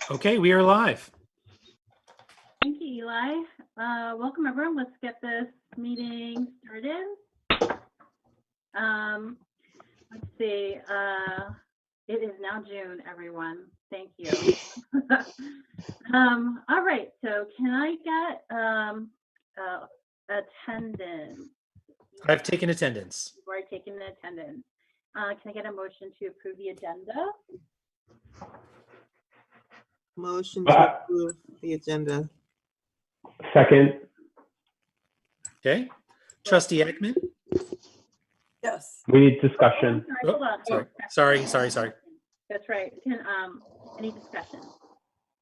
Okay, we are live. Thank you, Eli. Welcome, everyone. Let's get this meeting started. Let's see. It is now June, everyone. Thank you. All right. So can I get attendance? I've taken attendance. You've already taken attendance. Can I get a motion to approve the agenda? Motion to approve the agenda. Second. Okay. Trustee Ekman? Yes. We need discussion. Oh, hold on. Sorry. That's right. Any discussion?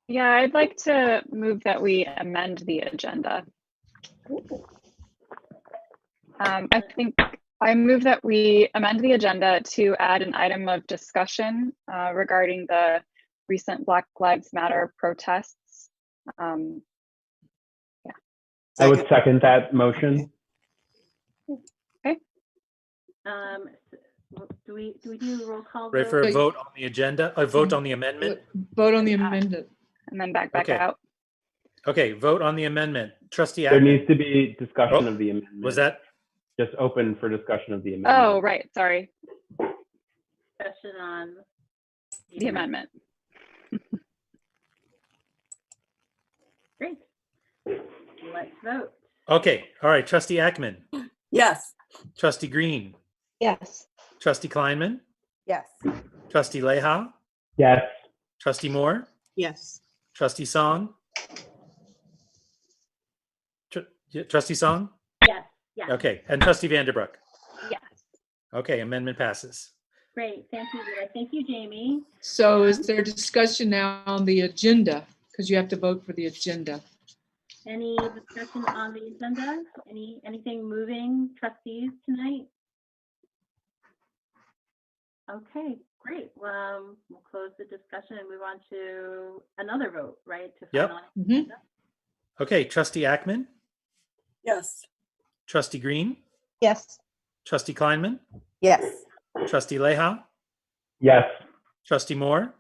Yeah, I'd like to move that we amend the agenda. I think I move that we amend the agenda to add an item of discussion regarding the recent Black Lives Matter protests. I would second that motion. Okay. Do we do a roll call? Ready for a vote on the agenda? A vote on the amendment? Vote on the amendment. And then back Okay. out. Okay, vote on the amendment. Trustee There Ekman? needs to be discussion of the amendment. Was that? Just open for discussion of the amendment? Oh, right. Sorry. Discussion on The amendment. Great. Let's vote. Okay. All right. Trustee Ekman? Yes. Trustee Green? Yes. Trustee Kleinman? Yes. Trustee Leha? Yes. Trustee Moore? Yes. Trustee Song? Trustee Song? Yes. Yes. Okay. And Trustee Vanderbrook? Yes. Okay. Amendment passes. Great. Thank you, Leah. Thank you, Jamie. So is there discussion now on the agenda? Because you have to vote for the agenda. Any discussion on the agenda? Anything moving, trustees, tonight? Okay, great. We'll close the discussion and move on to another vote, right? To Yep. finalize the Mhm. agenda. Okay. Trustee Ekman? Yes. Trustee Green? Yes. Trustee Kleinman? Yes. Trustee Leha? Yes. Trustee Moore?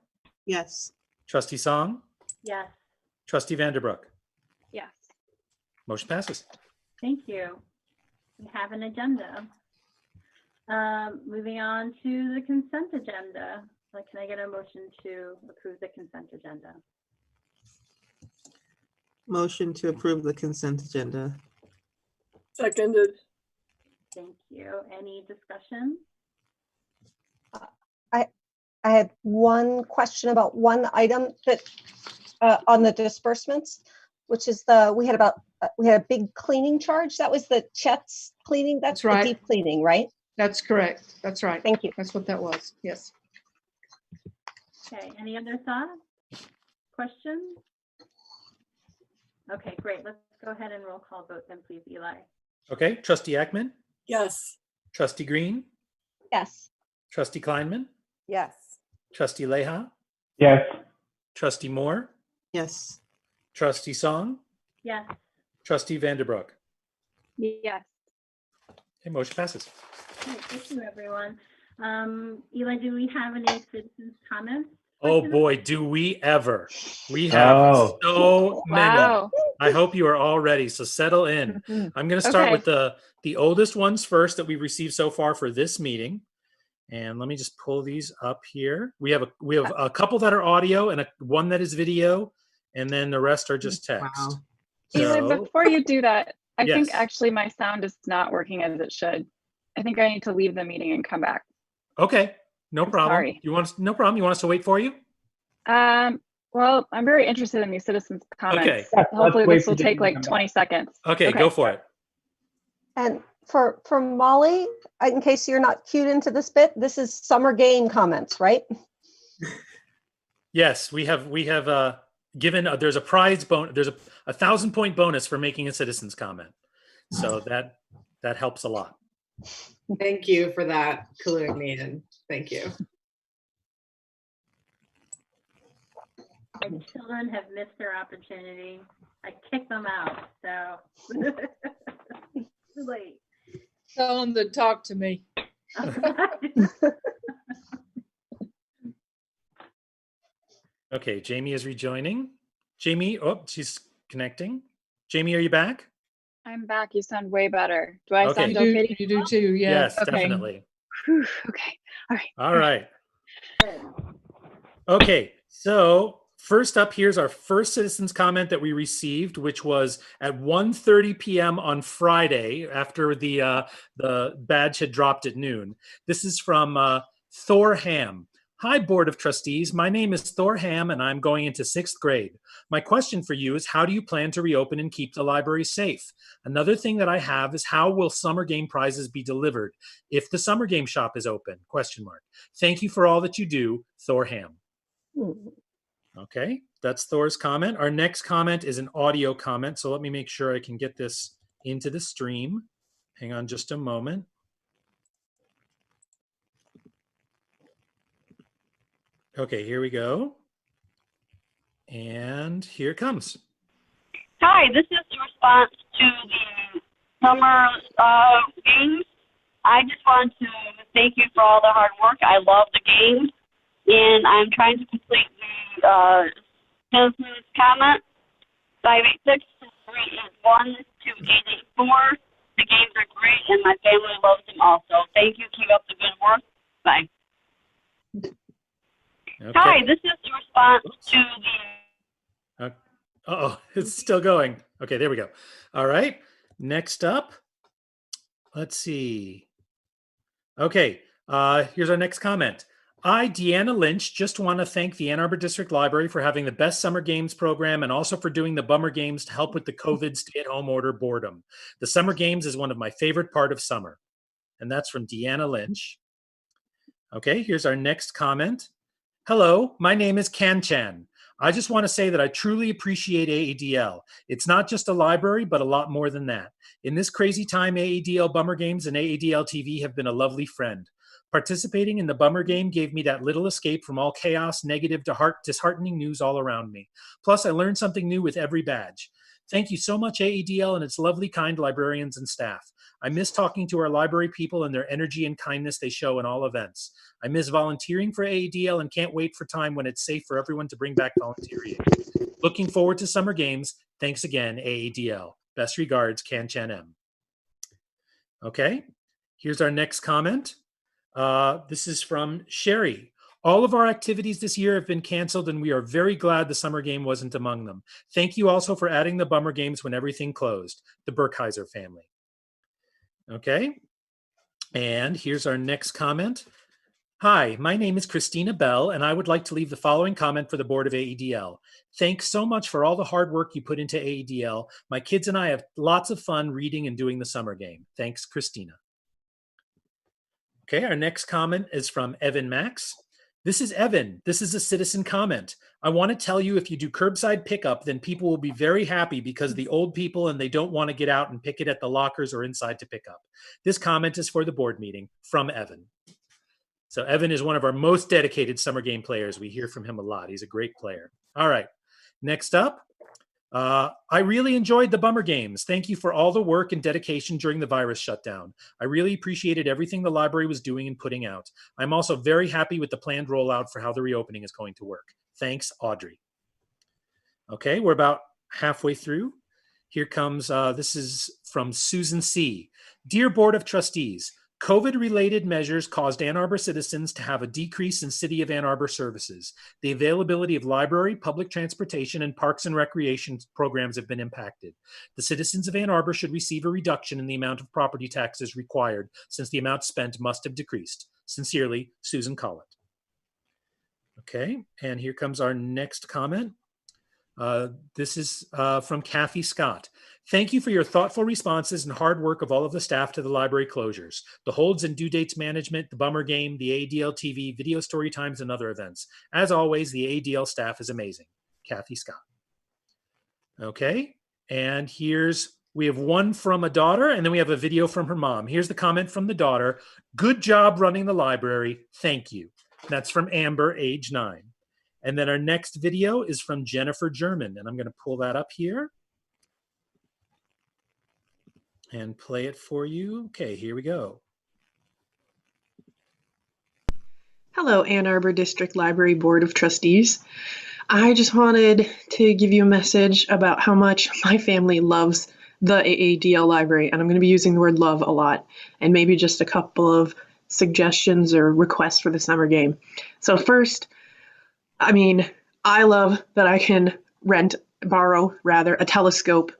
Yes. Trustee Song? Yes, Trustee Vanderbrook? Yes. Motion passes. thank you. We have an agenda. Moving on to the consent agenda. Can I get a motion to approve the consent agenda? Motion to approve the consent agenda. Seconded. Thank you. Any discussion? I had one question about one item that on the disbursements, which is we had a big cleaning charge. That was the Chet's cleaning. That's That's right. the deep cleaning, right? That's correct. That's right. Thank you. That's what that was. Yes. Okay, any other thoughts? Questions? Okay, great. Let's go ahead and roll call vote then, please, Eli. Okay. Trustee Ekman? Yes. Trustee Green? Yes. Trustee Kleinman? Yes. Trustee Leha? Yes. Trustee Moore? Yes. Trustee Song? Yes, Trustee Vanderbrook? Yes. Okay, motion passes. great. Thank you, everyone. Eli, do we have any citizens' comments? Oh boy, do we ever. We have Oh. so many. Wow. I hope you are all ready, so settle in. Mhm. I'm going to start Okay. with the oldest ones first that we've received so far for this meeting. And let me just pull these up here. We have a couple that are audio and one that is video, and then the rest are just text. Wow. Eli, So, before you do that, I think Yes. actually my sound is not working as it should. I think I need to leave the meeting and come back. okay, no I'm problem. sorry. No problem. You want us to wait for you? Well, I'm very interested in these citizens' comments. Okay. Let's Hopefully wait this for will Jamie take to like come back. 20 seconds. Okay, go for it. And for Molly, in case you're not cued into this bit, this is summer game comments, right? Yes, we have given there's a prize bonus. There's a 1,000-point bonus for making a citizen's comment. So that helps a lot. Thank you for that, cluing me in. Thank you. My children have missed their opportunity. I kicked them out, so. Too late. Tell them to talk to me. Okay, Jamie is rejoining. Jamie, oh, she's connecting. Jamie, are you back? I'm back. You sound way better. Do I Okay. sound You do, okay? you do too, yeah. Yes, Okay. definitely. Whew, okay. All right. All right. Okay, so first up, here's our first citizens comment that we received, which was at 1:30 p.m. on Friday after the badge had dropped at noon. This is from Thor Ham. Hi, Board of Trustees. My name is Thor Ham, and I'm going into 6th grade. My question for you is, how do you plan to reopen and keep the library safe? Another thing that I have is, how will summer game prizes be delivered if the summer game shop is open? Question mark. Thank you for all that you do, Thor Ham. Okay, that's Thor's comment. Our next comment is an audio comment. So let me make sure I can get this into the stream. Hang on just a moment. Okay, here we go. And here it comes. Hi, this is the response to the summer games. I just want to thank you for all the hard work. I love the games, and I'm trying to complete the citizens comment. 586-381-2884. The games are great, and my family loves them also. Thank you. Keep up the good work. Bye. Okay. Hi, this is the response to the Uh-oh, it's still going. Okay, there we go. All right, next up, let's see. Okay, here's our next comment. I, Deanna Lynch, just want to thank the Ann Arbor District Library for having the best summer games program and also for doing the bummer games to help with the COVID stay-at-home order boredom. The summer games is one of my favorite part of summer. And that's from Deanna Lynch. Okay, here's our next comment. Hello, my name is Kanchan. I just want to say that I truly appreciate AADL. It's not just a library, but a lot more than that. In this crazy time, AADL Bummer Games and AADL TV have been a lovely friend. Participating in the Bummer Game gave me that little escape from all chaos, negative, disheartening news all around me. Plus, I learned something new with every badge. Thank you so much, AADL, and its lovely, kind librarians and staff. I miss talking to our library people and their energy and kindness they show in all events. I miss volunteering for AADL and can't wait for time when it's safe for everyone to bring back volunteering. Looking forward to summer games. Thanks again, AADL. Best regards, Kanchan M. Okay, here's our next comment. This is from Sherry. All of our activities this year have been canceled, and we are very glad the summer game wasn't among them. Thank you also for adding the bummer games when everything closed. The Burkheiser family. Okay, and here's our next comment. Hi, my name is Christina Bell, and I would like to leave the following comment for the board of AADL. Thanks so much for all the hard work you put into AADL. My kids and I have lots of fun reading and doing the summer game. Thanks, Christina. Okay, our next comment is from Evan Max. This is Evan. This is a citizen comment. I want to tell you, if you do curbside pickup, then people will be very happy because the old people and they don't want to get out and pick it at the lockers or inside to pick up. This comment is for the board meeting from Evan. So Evan is one of our most dedicated summer game players. We hear from him a lot. He's a great player. All right, next up. I really enjoyed the bummer games. Thank you for all the work and dedication during the virus shutdown. I really appreciated everything the library was doing and putting out. I'm also very happy with the planned rollout for how the reopening is going to work. Thanks, Audrey. Okay, we're about halfway through. Here comes, this is from Susan C. Dear Board of Trustees, COVID-related measures caused Ann Arbor citizens to have a decrease in City of Ann Arbor services. The availability of library, public transportation, and parks and recreation programs have been impacted. The citizens of Ann Arbor should receive a reduction in the amount of property taxes required, since the amount spent must have decreased. Sincerely, Susan Collett. Okay, and here comes our next comment. This is from Kathy Scott. Thank you for your thoughtful responses and hard work of all of the staff to the library closures, the holds and due dates management, the bummer game, the AADL TV, video story times, and other events. As always, the AADL staff is amazing. Kathy Scott. Okay, and we have one from a daughter, and then we have a video from her mom. Here's the comment from the daughter. Good job running the library. Thank you. That's from Amber, age 9. And then our next video is from Jennifer German, and I'm going to pull that up here and play it for you. Okay, here we go. Hello, Ann Arbor District Library Board of Trustees. I just wanted to give you a message about how much my family loves the AADL library, and I'm going to be using the word love a lot, and maybe just a couple of suggestions or requests for the summer game. So first, I mean, I love that I can borrow rather, a telescope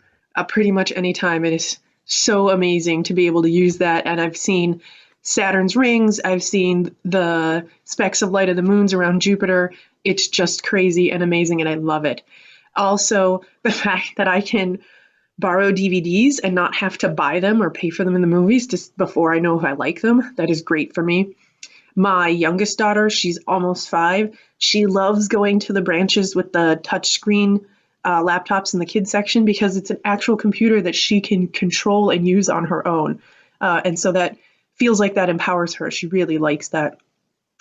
pretty much anytime. It is so amazing to be able to use that, and I've seen Saturn's rings, I've seen the specks of light of the moons around Jupiter. It's just crazy and amazing, and I love it. Also, the fact that I can borrow DVDs and not have to buy them or pay for them in the movies just before I know if I like them, that is great for me. My youngest daughter, she's almost 5. She loves going to the branches with the touchscreen laptops in the kids section because it's an actual computer that she can control and use on her own. And so that feels like that empowers her. She really likes that.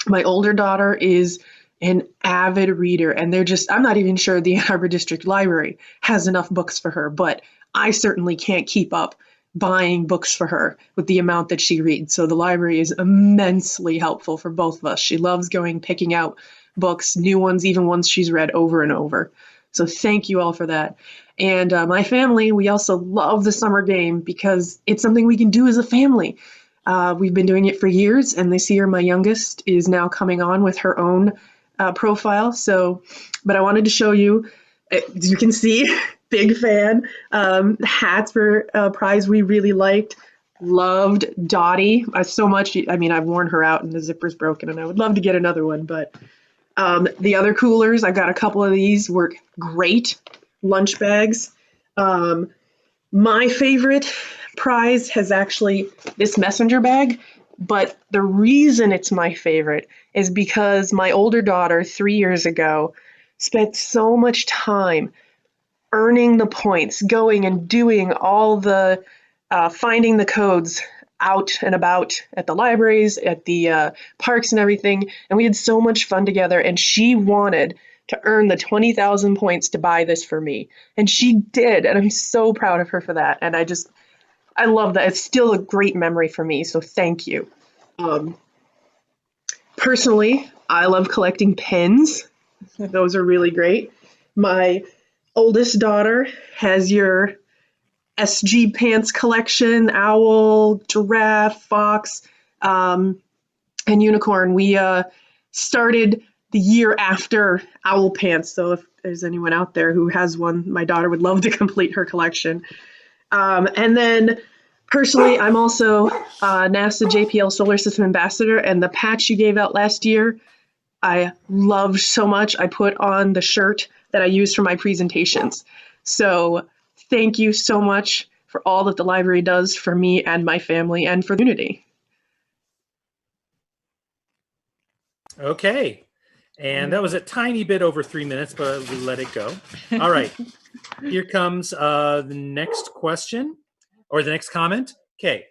My older daughter is an avid reader, and I'm not even sure the Ann Arbor District Library has enough books for her, but I certainly can't keep up buying books for her with the amount that she reads. So the library is immensely helpful for both of us. She loves picking out books, new ones, even ones she's read over and over. So thank you all for that. And my family, we also love the summer game because it's something we can do as a family. We've been doing it for years, and this year my youngest is now coming on with her own profile. But I wanted to show you, as you can see, big fan. Hats were a prize we really liked. Loved Dottie so much. I mean, I've worn her out and the zipper's broken, and I would love to get another one. But the other coolers, I've got a couple of these, work great. Lunch bags. My favorite prize has actually this messenger bag, but the reason it's my favorite is because my older daughter 3 years ago spent so much time earning the points, going and doing all the finding the codes out and about at the libraries, at the parks and everything, and we had so much fun together, and she wanted to earn the 20,000 points to buy this for me, and she did, and I'm so proud of her for that, and I love that. It's still a great memory for me, so thank you. Personally, I love collecting pens. Those are really great. My oldest daughter has your SG pants collection, owl, giraffe, fox, and unicorn. We started the year after owl pants, so if there's anyone out there who has one, my daughter would love to complete her collection. And then personally, I'm also NASA JPL Solar System Ambassador, and the patch you gave out last year, I loved so much. I put on the shirt that I use for my presentations. So thank you so much for all that the library does for me and my family and for the community. Okay. And that was a tiny bit over 3 minutes, but we let it go. All right. Here comes the next question or the next comment. Okay.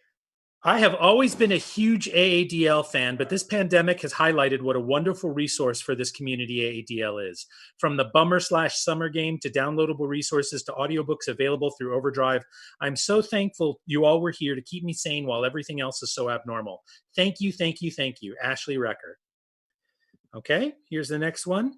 I have always been a huge AADL fan, but this pandemic has highlighted what a wonderful resource for this community AADL is. From the bummer/summer game to downloadable resources to audiobooks available through Overdrive, I'm so thankful you all were here to keep me sane while everything else is so abnormal. Thank you, thank you, thank you. Ashley Recker. Okay, here's the next one.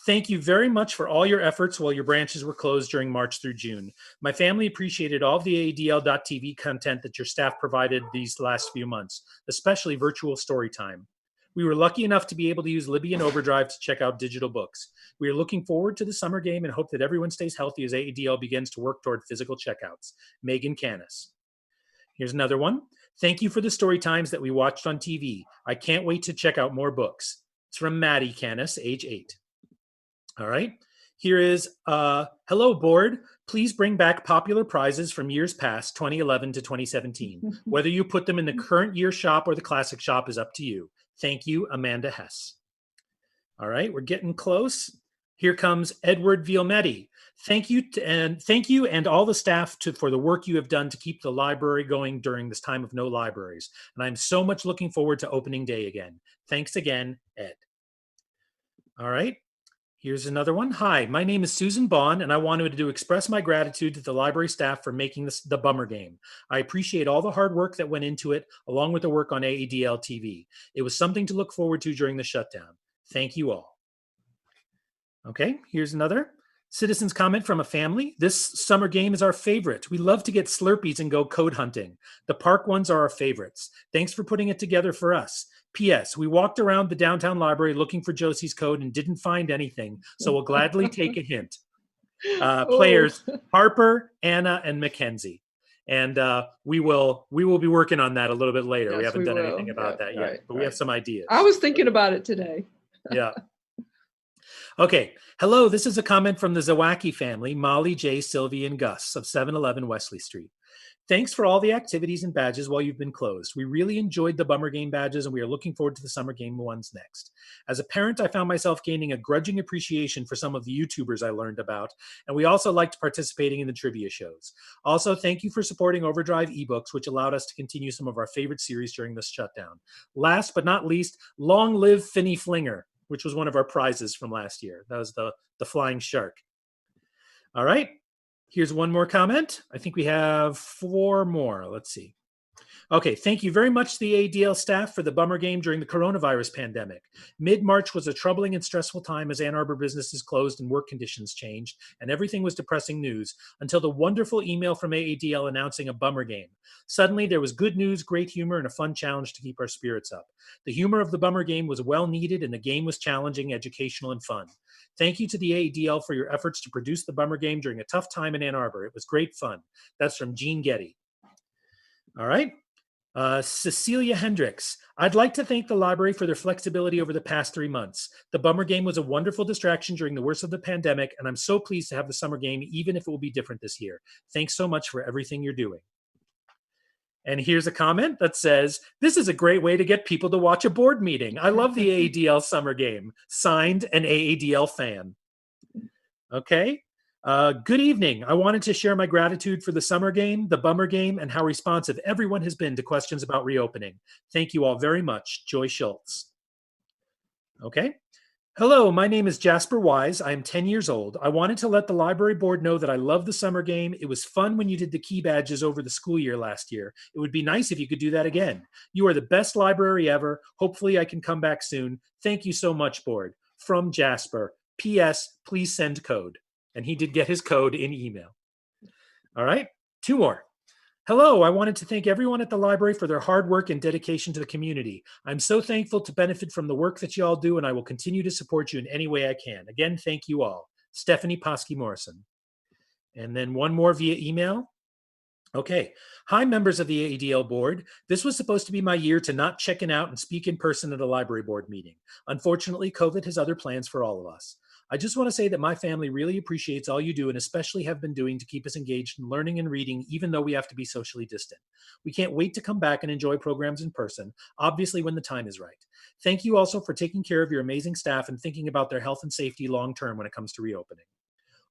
Thank you very much for all your efforts while your branches were closed during March through June. My family appreciated all of the AADL.TV content that your staff provided these last few months, especially virtual story time. We were lucky enough to be able to use Libby and Overdrive to check out digital books. We are looking forward to the summer game and hope that everyone stays healthy as AADL begins to work toward physical checkouts. Megan Canis. Here's another one. Thank you for the story times that we watched on TV. I can't wait to check out more books. It's from Maddie Canis, age 8. All right. Here is, hello board. Please bring back popular prizes from years past, 2011 to 2017. Whether you put them in the current year shop or the classic shop is up to you. Thank you, Amanda Hess. All right, we're getting close. Here comes Edward Vielmetti. Thank you and all the staff for the work you have done to keep the library going during this time of no libraries. And I'm so much looking forward to opening day again. Thanks again, Ed. All right. Here's another one. Hi, my name is Susan Bond, and I wanted to express my gratitude to the library staff for making this the Bummer Game. I appreciate all the hard work that went into it, along with the work on AADL TV. It was something to look forward to during the shutdown. Thank you all. Okay, here's another. Citizens comment from a family. This summer game is our favorite. We love to get Slurpees and go code hunting. The park ones are our favorites. Thanks for putting it together for us. P.S. We walked around the downtown library looking for Josie's code and didn't find anything, so we'll gladly take a hint. Players Harper, Anna, and Mackenzie. And we will be working on that a little bit later. We Yes, haven't we done will. anything about that yet, Right, but we have some ideas. I was thinking about it today. Yeah. Okay. Hello, this is a comment from the Zawacki family, Molly, Jay, Sylvie, and Gus of 711 Wesley Street. Thanks for all the activities and badges while you've been closed. We really enjoyed the Bummer Game badges, and we are looking forward to the Summer Game ones next. As a parent, I found myself gaining a grudging appreciation for some of the YouTubers I learned about, and we also liked participating in the trivia shows. Also, thank you for supporting Overdrive eBooks, which allowed us to continue some of our favorite series during this shutdown. Last but not least, long live Finny Flinger, which was one of our prizes from last year. That was the flying shark. All right. Here's one more comment. I think we have 4 more. Let's see. Okay, thank you very much to the AADL staff for the Bummer Game during the coronavirus pandemic. Mid-March was a troubling and stressful time as Ann Arbor businesses closed and work conditions changed, and everything was depressing news until the wonderful email from AADL announcing a Bummer Game. Suddenly, there was good news, great humor, and a fun challenge to keep our spirits up. The humor of the Bummer Game was well needed, and the game was challenging, educational, and fun. Thank you to the AADL for your efforts to produce the Bummer Game during a tough time in Ann Arbor. It was great fun. That's from Jean Getty. All right. Cecilia Hendricks. I'd like to thank the library for their flexibility over the past 3 months. The Bummer Game was a wonderful distraction during the worst of the pandemic, and I'm so pleased to have the Summer Game, even if it will be different this year. Thanks so much for everything you're doing. And here's a comment that says, this is a great way to get people to watch a board meeting. I love the AADL Summer Game. Signed, an AADL fan. Okay. Good evening. I wanted to share my gratitude for the Summer Game, the Bummer Game, and how responsive everyone has been to questions about reopening. Thank you all very much. Joy Schultz. Okay. Hello, my name is Jasper Wise. I am 10 years old. I wanted to let the library board know that I love the Summer Game. It was fun when you did the key badges over the school year last year. It would be nice if you could do that again. You are the best library ever. Hopefully I can come back soon. Thank you so much, board. From Jasper. P.S. Please send code. And he did get his code in email. All right, 2 more. Hello, I wanted to thank everyone at the library for their hard work and dedication to the community. I'm so thankful to benefit from the work that you all do, and I will continue to support you in any way I can. Again, thank you all. Stephanie Posky Morrison. And then one more via email. Okay. Hi, members of the AADL board. This was supposed to be my year to not check out and speak in person at a library board meeting. Unfortunately, COVID has other plans for all of us. I just want to say that my family really appreciates all you do and especially have been doing to keep us engaged in learning and reading, even though we have to be socially distant. We can't wait to come back and enjoy programs in person, obviously when the time is right. Thank you also for taking care of your amazing staff and thinking about their health and safety long-term when it comes to reopening.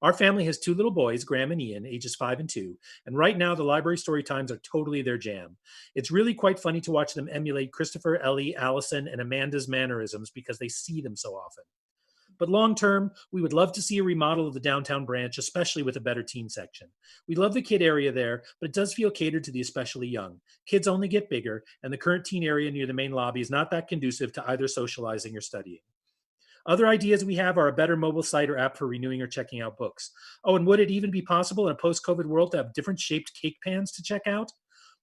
Our family has 2 little boys, Graham and Ian, ages 5 and 2, and right now the library story times are totally their jam. It's really quite funny to watch them emulate Christopher, Ellie, Allison, and Amanda's mannerisms because they see them so often. But long term, we would love to see a remodel of the downtown branch, especially with a better teen section. We love the kid area there, but it does feel catered to the especially young. Kids only get bigger, and the current teen area near the main lobby is not that conducive to either socializing or studying. Other ideas we have are a better mobile site or app for renewing or checking out books. Oh, and would it even be possible in a post-COVID world to have different shaped cake pans to check out?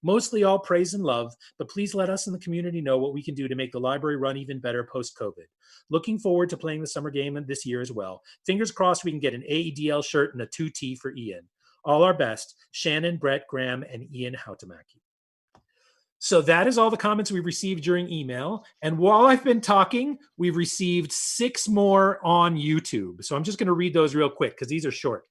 Mostly all praise and love, but please let us in the community know what we can do to make the library run even better post-COVID. Looking forward to playing the Summer Game this year as well. Fingers crossed we can get an AADL shirt and a 2T for Ian. All our best, Shannon, Brett, Graham, and Ian Hautamaki. So that is all the comments we've received during email. And while I've been talking, we've received 6 more on YouTube. So I'm just going to read those real quick because these are short.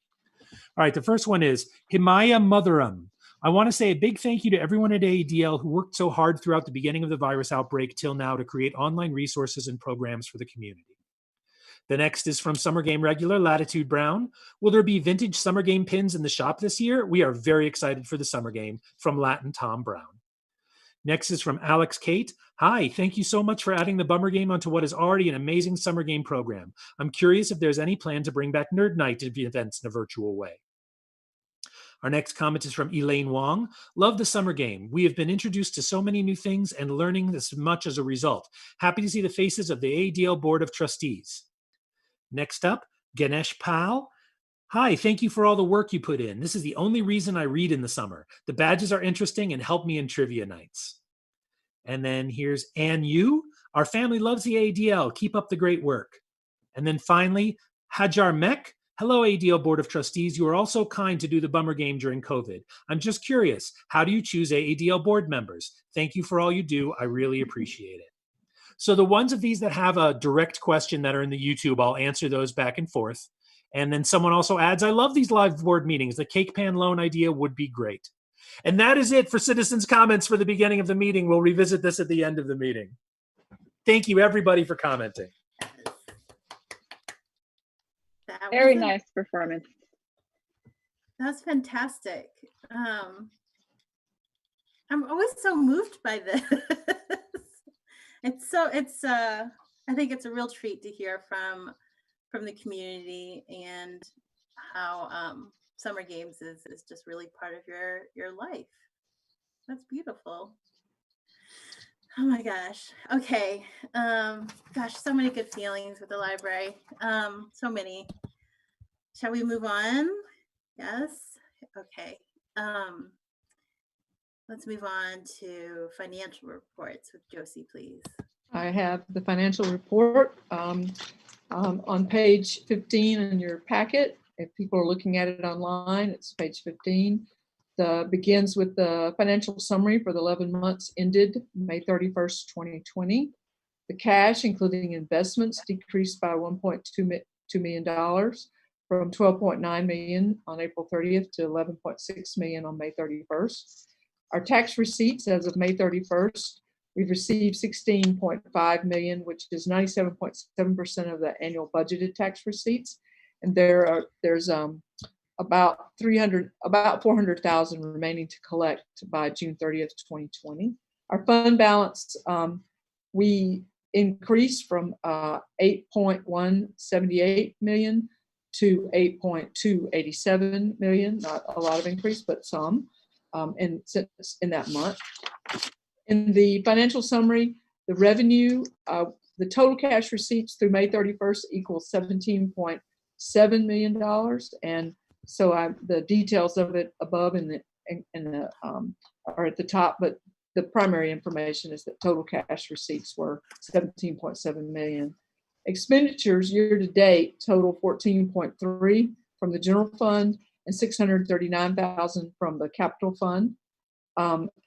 All right, the first one is Himaya Motharam. I want to say a big thank you to everyone at AADL who worked so hard throughout the beginning of the virus outbreak till now to create online resources and programs for the community. The next is from Summer Game regular Latitude Brown. Will there be vintage Summer Game pins in the shop this year? We are very excited for the Summer Game, from Latin Tom Brown. Next is from Alex Kate. Hi, thank you so much for adding the Bummer Game onto what is already an amazing Summer Game program. I'm curious if there's any plan to bring back Nerd Night to events in a virtual way. Our next comment is from Elaine Wong. Love the Summer Game. We have been introduced to so many new things and learning this much as a result. Happy to see the faces of the AADL Board of Trustees. Next up, Ganesh Pal. Hi, thank you for all the work you put in. This is the only reason I read in the summer. The badges are interesting and help me in trivia nights. And then here's Ann Yu. Our family loves the AADL. Keep up the great work. And then finally, Hajar Mek. Hello, AADL Board of Trustees. You are all so kind to do the bummer game during COVID. I'm just curious, how do you choose AADL board members? Thank you for all you do. I really appreciate it. So the ones of these that have a direct question that are in the YouTube, I'll answer those back and forth. And then someone also adds, I love these live board meetings. The cake pan loan idea would be great. And that is it for citizens' comments for the beginning of the meeting. We'll revisit this at the end of the meeting. Thank you, everybody, for commenting. Very nice performance. That's fantastic. I'm always so moved by this. I think it's a real treat to hear from the community and how summer games is just really part of your life. That's beautiful. Oh my gosh. Okay. Gosh, so many good feelings with the library. So many. Shall we move on? Yes. Okay. Let's move on to financial reports with Josie, please. I have the financial report on page 15 in your packet. If people are looking at it online, it's page 15. Begins with the financial summary for the 11 months ended May 31st, 2020. The cash, including investments, decreased by $1.2 million from $12.9 million on April 30th to $11.6 million on May 31st. Our tax receipts as of May 31st, we've received $16.5 million, which is 97.7% of the annual budgeted tax receipts. And there's about 400,000 remaining to collect by June 30th, 2020. Our fund balance, we increased from 8.178 million to 8.287 million. Not a lot of increase, but some in that month. In the financial summary, the revenue, the total cash receipts through May 31st equals $17.7 million. And so the details of it above are at the top, but the primary information is that total cash receipts were 17.7 million. Expenditures year to date total 14.3 from the general fund and 639,000 from the capital fund.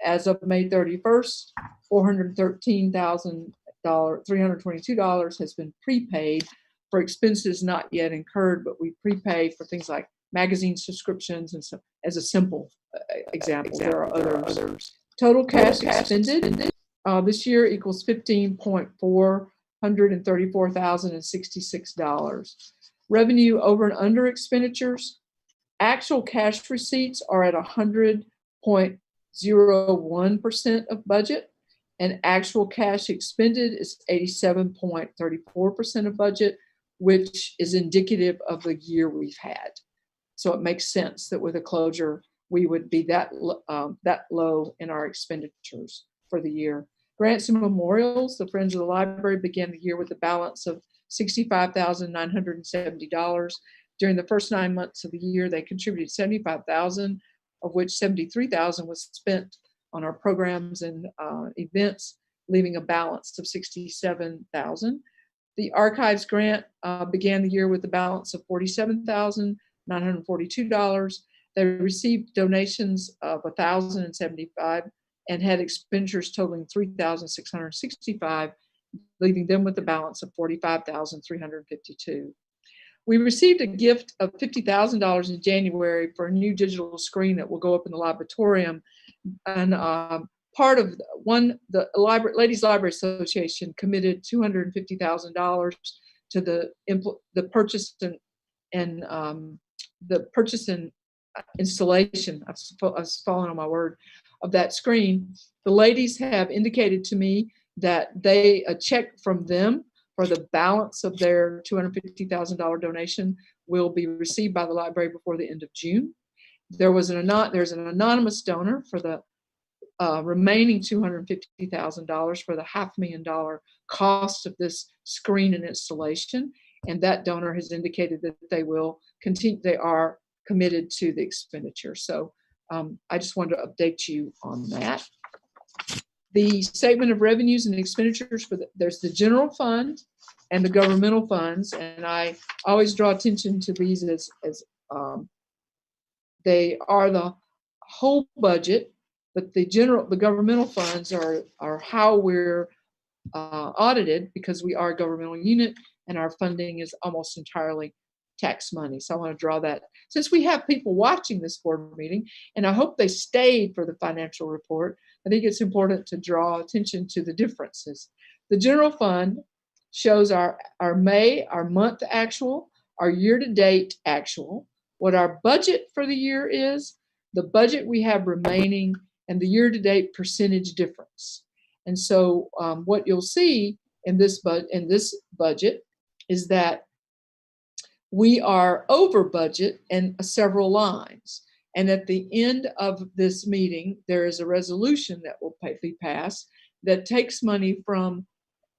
As of May 31st, $413,322 has been prepaid for expenses not yet incurred, but we prepay for things like magazine subscriptions and so, as a simple example. There are others. Total cash expended this year equals $15,434,066. Revenue over and under expenditures. Actual cash receipts are at 100.01% of budget, and actual cash expended is 87.34% of budget, which is indicative of the year we've had. So it makes sense that with a closure, we would be that low in our expenditures for the year. Grants and memorials, the Friends of the Library began the year with a balance of $65,970. During the first 9 months of the year, they contributed $75,000, of which $73,000 was spent on our programs and events, leaving a balance of $67,000. The Archives grant began the year with a balance of $47,942. They received donations of $1,075 and had expenditures totaling $3,665, leaving them with a balance of $45,352. We received a gift of $50,000 in January for a new digital screen that will go up in the libratorium. And part of the Ladies Library Association committed $250,000 to the purchase and installation. I was falling on my word of that screen. The ladies have indicated to me that a check from them for the balance of their $250,000 donation will be received by the library before the end of June. There's an anonymous donor for the remaining $250,000 for the $500,000 cost of this screen and installation. and that donor has indicated that they will continue, they are committed to the expenditure. So I just wanted to update you on that. The statement of revenues and expenditures for there's the general fund and the governmental funds, and I always draw attention to these as they are the whole budget, but the governmental funds are how we're audited, because we are a governmental unit and our funding is almost entirely tax money. So I want to draw that, since we have people watching this board meeting, and I hope they stayed for the financial report, I think it's important to draw attention to the differences. The general fund shows our month actual, our year-to-date actual, what our budget for the year is, the budget we have remaining, and the year-to-date percentage difference. And so what you'll see in this budget is that we are over budget in several lines. And at the end of this meeting, there is a resolution that will be passed that takes money from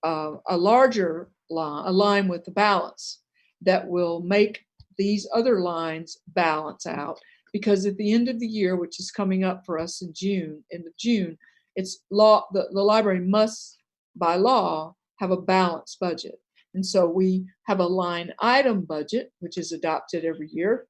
a larger line, a line with the balance, that will make these other lines balance out. Because at the end of the year, which is coming up for us in June, it's law, the library must, by law, have a balanced budget. And so we have a line item budget, which is adopted every year.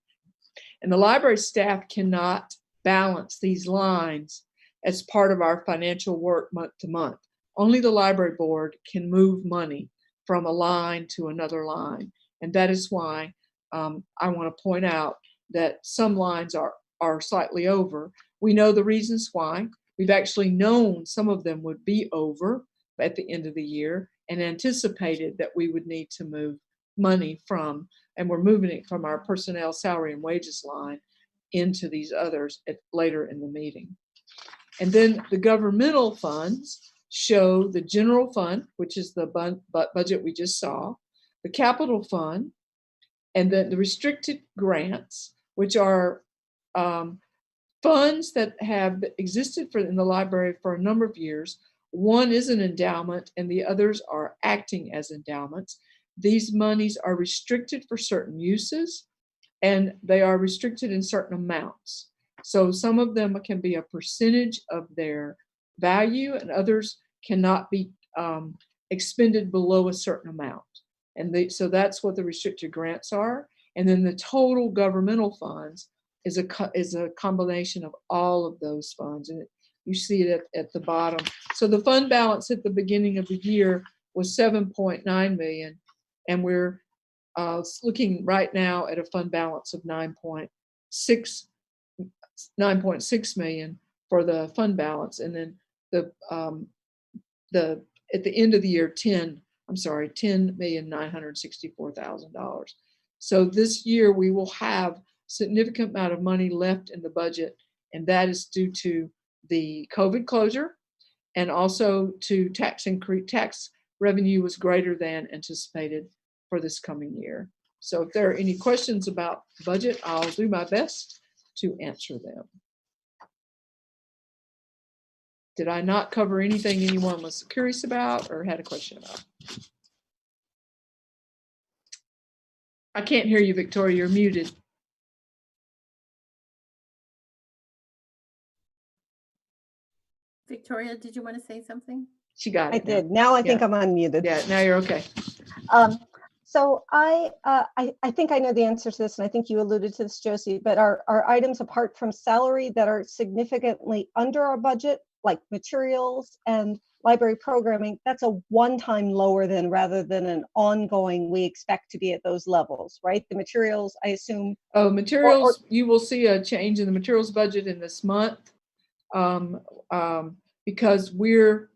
And the library staff cannot balance these lines as part of our financial work month to month. Only the library board can move money from a line to another line. And that is why I want to point out that some lines are slightly over. We know the reasons why. We've actually known some of them would be over at the end of the year and anticipated that we would need to move money from, and we're moving it from our personnel salary and wages line into these others later in the meeting. And then the governmental funds show the general fund, which is the budget we just saw, the capital fund, and then the restricted grants, which are funds that have existed in the library for a number of years. One is an endowment and the others are acting as endowments. These monies are restricted for certain uses and they are restricted in certain amounts. So some of them can be a percentage of their value and others cannot be expended below a certain amount. And so that's what the restricted grants are. And then the total governmental funds is a combination of all of those funds. And you see it at the bottom. So the fund balance at the beginning of the year was 7.9 million. And we're looking right now at a fund balance of 9.6 million for the fund balance. And then at the end of the year, $10,964,000. So this year we will have significant amount of money left in the budget, and that is due to the COVID closure and also to tax increase. Tax revenue was greater than anticipated for this coming year. So if there are any questions about budget, I'll do my best to answer them. Did I not cover anything anyone was curious about or had a question about? I can't hear you, Victoria, you're muted. Victoria, did you want to say something? She got it. I did. Now I think I'm unmuted. Yeah, now you're okay. So I think I know the answer to this, and I think you alluded to this, Josie, but are items apart from salary that are significantly under our budget, like materials and library programming, that's a one-time lower than rather than an ongoing, we expect to be at those levels, right? The materials, I assume. Oh, materials, you will see a change in the materials budget in this month because we're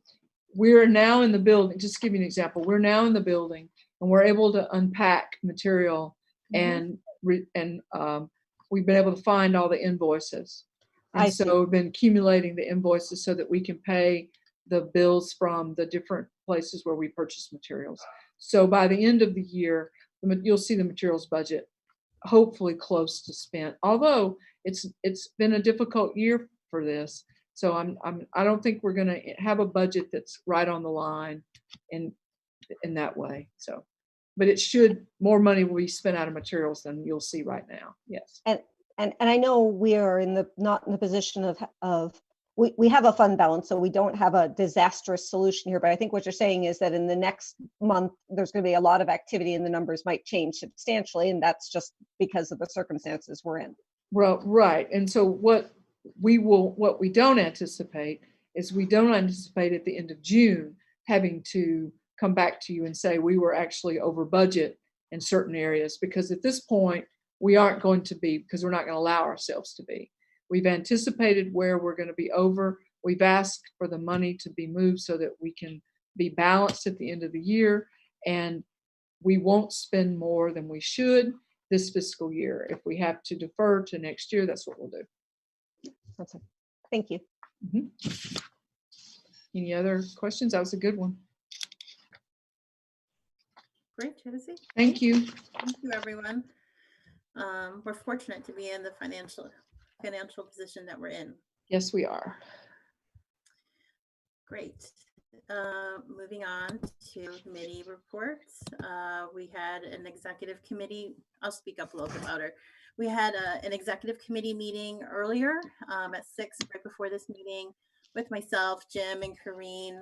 now in the building. Just to give you an example, we're now in the building and we're able to unpack material and we've been able to find all the invoices. And so we've been accumulating the invoices so that we can pay the bills from the different places where we purchase materials. So by the end of the year, you'll see the materials budget hopefully close to spent. Although it's been a difficult year for this, so I don't think we're going to have a budget that's right on the line in that way. So but it should, more money will be spent out of materials than you'll see right now. Yes. And I know we are not in the position of we have a fund balance, so we don't have a disastrous solution here. But I think what you're saying is that in the next month, there's going to be a lot of activity and the numbers might change substantially. And that's just because of the circumstances we're in. Well, right. And so what we don't anticipate is we don't anticipate at the end of June having to come back to you and say we were actually over budget in certain areas, because at this point we aren't going to be, because we're not going to allow ourselves to be. We've anticipated where we're going to be over. We've asked for the money to be moved so that we can be balanced at the end of the year, and we won't spend more than we should this fiscal year. If we have to defer to next year, that's what we'll do. That's it. Thank you. Mm-hmm. Any other questions? That was a good one. Great, Tracy. Thank you. Thank you, everyone. We're fortunate to be in the financial position that we're in. Yes, we are. Great. Moving on to committee reports. We had an executive committee. I'll speak up a little bit louder. We had an executive committee meeting earlier at 6, right before this meeting, with myself, Jim, and Corrine.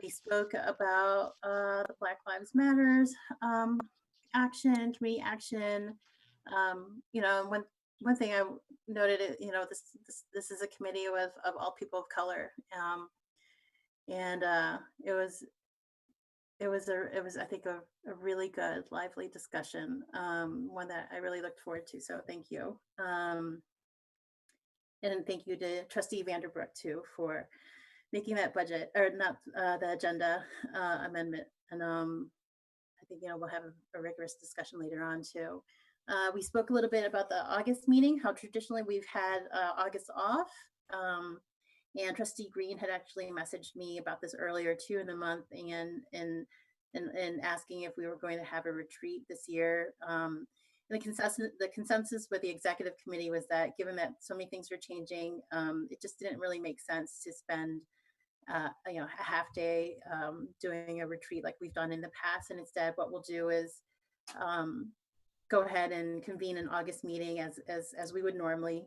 We spoke about the Black Lives Matters action, community action. You know, one thing I noted, you know, this is a committee of all people of color, and it was I think a really good, lively discussion, one that I really looked forward to. So thank you, and thank you to Trustee Vanderbrook too for making that budget, or not the agenda amendment. And I think, you know, we'll have a rigorous discussion later on too. We spoke a little bit about the August meeting, how traditionally we've had August off. And Trustee Green had actually messaged me about this earlier too in the month, and asking if we were going to have a retreat this year. The consensus with the executive committee was that, given that so many things are changing, it just didn't really make sense to spend you know, a half day doing a retreat like we've done in the past. And instead, what we'll do is go ahead and convene an August meeting as we would normally,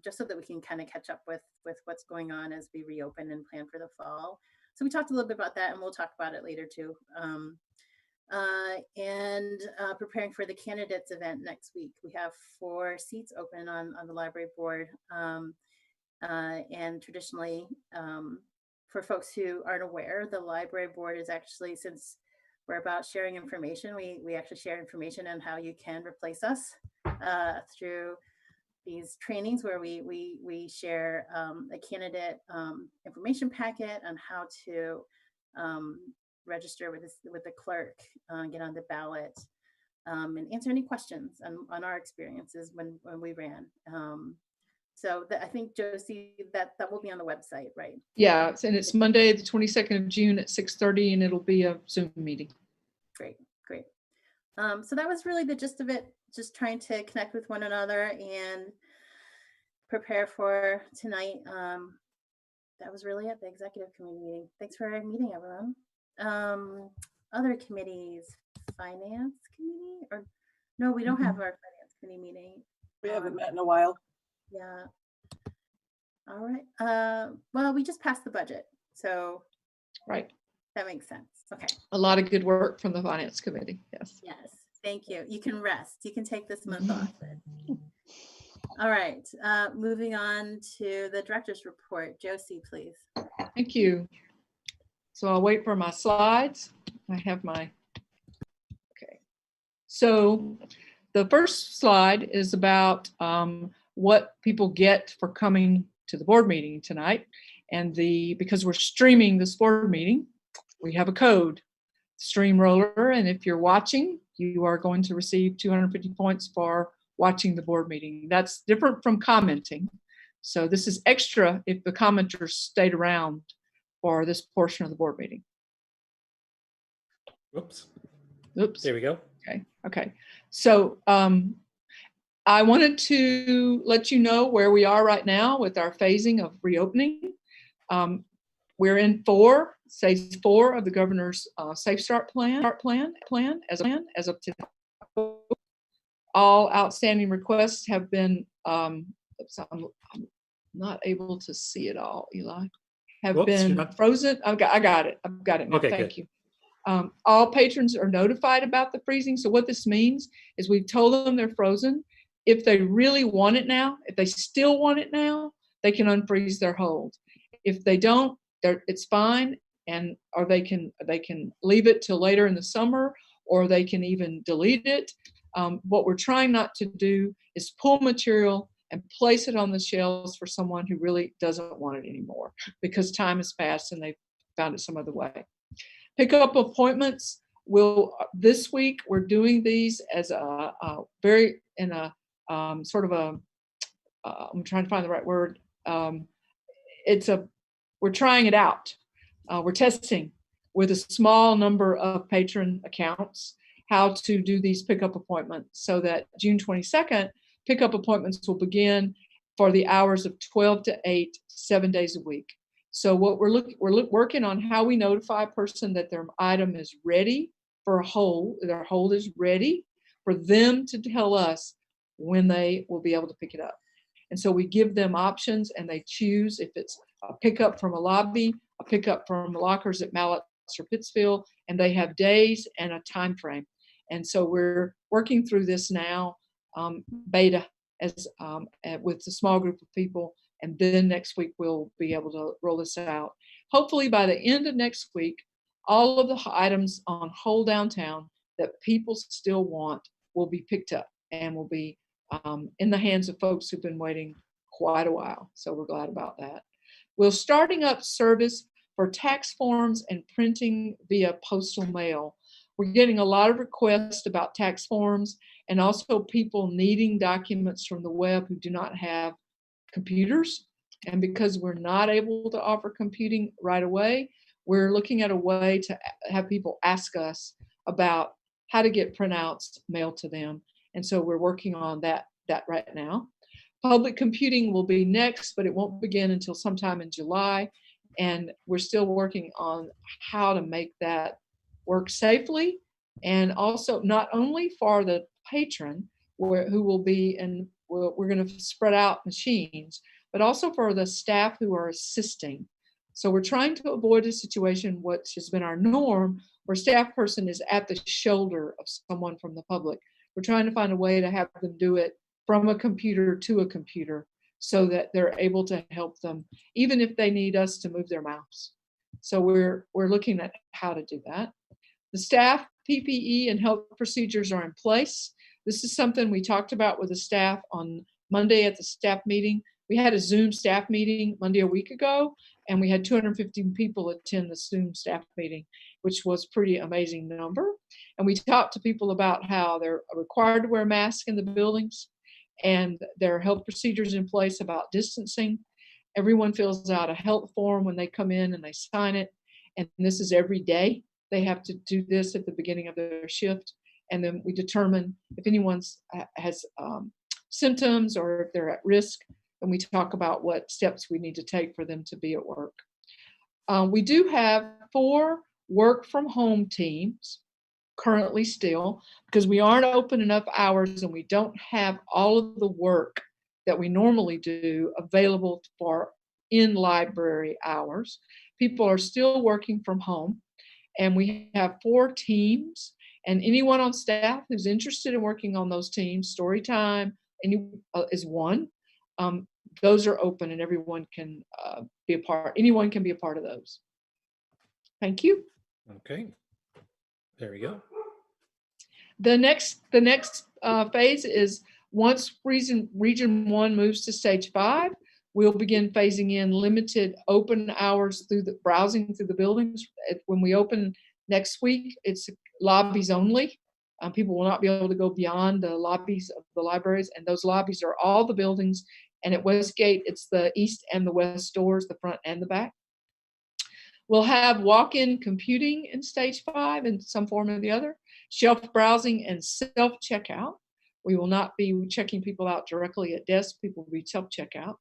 just so that we can kind of catch up with what's going on as we reopen and plan for the fall. So we talked a little bit about that, and we'll talk about it later too. And preparing for the candidates event next week. We have 4 seats open on the library board. And traditionally, for folks who aren't aware, the library board is actually, since we're about sharing information, we actually share information on how you can replace us through these trainings, where we share a candidate information packet on how to register with the clerk, get on the ballot, and answer any questions on our experiences when we ran. So I think, Josie, that will be on the website, right? Yeah, and it's Monday, the 22nd of June at 6:30, and it'll be a Zoom meeting. Great. So that was really the gist of it, just trying to connect with one another and prepare for tonight. That was really it, the executive committee meeting. Thanks for meeting, everyone. Other committees, finance committee, or no, we don't have our finance committee meeting. We haven't met in a while. Yeah. All right. Well, we just passed the budget, so right, that makes sense. Okay. A lot of good work from the finance committee. Yes. Yes. Thank you. You can rest. You can take this month off. All right. Moving on to the director's report. Josie, please. Thank you. So I'll wait for my slides. I have my, okay. So the first slide is about what people get for coming to the board meeting tonight. And because we're streaming this board meeting, we have a code, Stream Roller. And if you're watching, you are going to receive 250 points for watching the board meeting. That's different from commenting. So this is extra if the commenters stayed around for this portion of the board meeting. Oops. There we go. Okay. So I wanted to let you know where we are right now with our phasing of reopening. we're in stage 4 of the governor's Safe Start plan as of today. All outstanding requests have been, I'm not able to see it all, Eli, have been frozen. I got it. I've got it now. Okay, Thank good. you. All patrons are notified about the freezing. So what this means is we've told them they're frozen. If they really want it now, if they still want it now, they can unfreeze their hold. If they don't, it's fine, or they can leave it till later in the summer, or they can even delete it. What we're trying not to do is pull material and place it on the shelves for someone who really doesn't want it anymore because time has passed and they've found it some other way. Pickup appointments this week we're doing these as I'm trying to find the right word. We're trying it out. We're testing with a small number of patron accounts how to do these pickup appointments so that June 22nd, pickup appointments will begin for the hours of 12 to 8, 7 days a week. So what we're working on how we notify a person that their item is ready for a hold, their hold is ready for them to tell us when they will be able to pick it up. And so we give them options and they choose if it's a pickup from a lobby, a pickup from lockers at Mallett's or Pittsfield, and they have days and a time frame. And so we're working through this now, beta, with a small group of people, and then next week we'll be able to roll this out. Hopefully by the end of next week, all of the items on hold downtown that people still want will be picked up and will be in the hands of folks who've been waiting quite a while. So we're glad about that. We're starting up service for tax forms and printing via postal mail. We're getting a lot of requests about tax forms and also people needing documents from the web who do not have computers. And because we're not able to offer computing right away, we're looking at a way to have people ask us about how to get printouts mailed to them. And so we're working on that right now. Public computing will be next, but it won't begin until sometime in July. And we're still working on how to make that work safely. And also not only for the patron who will be, and we're going to spread out machines, but also for the staff who are assisting. So we're trying to avoid a situation, which has been our norm, where a staff person is at the shoulder of someone from the public. We're trying to find a way to have them do it from a computer to a computer so that they're able to help them, even if they need us to move their mouse. So we're looking at how to do that. The staff PPE and health procedures are in place. This is something we talked about with the staff on Monday at the staff meeting. We had a Zoom staff meeting Monday a week ago, and we had 250 people attend the Zoom staff meeting, which was a pretty amazing number. And we talked to people about how they're required to wear masks in the buildings and there are health procedures in place about distancing. Everyone fills out a health form when they come in and they sign it. And this is every day. They have to do this at the beginning of their shift. And then we determine if anyone has symptoms or if they're at risk, and we talk about what steps we need to take for them to be at work. We do have 4 work from home teams currently still, because we aren't open enough hours and we don't have all of the work that we normally do available for in-library hours. People are still working from home, and we have 4 teams, and anyone on staff who's interested in working on those teams, story time is one. Those are open and everyone can be a part. Anyone can be a part of those. Thank you. Okay. There we go. The next phase is once Region 1 moves to stage 5, we'll begin phasing in limited open hours through the browsing through the buildings. When we open next week, it's lobbies only. People will not be able to go beyond the lobbies of the libraries, and those lobbies are all the buildings. And at Westgate, it's the east and the west doors, the front and the back. We'll have walk-in computing in stage 5 in some form or the other, shelf browsing and self-checkout. We will not be checking people out directly at desk. People will be self-checkout.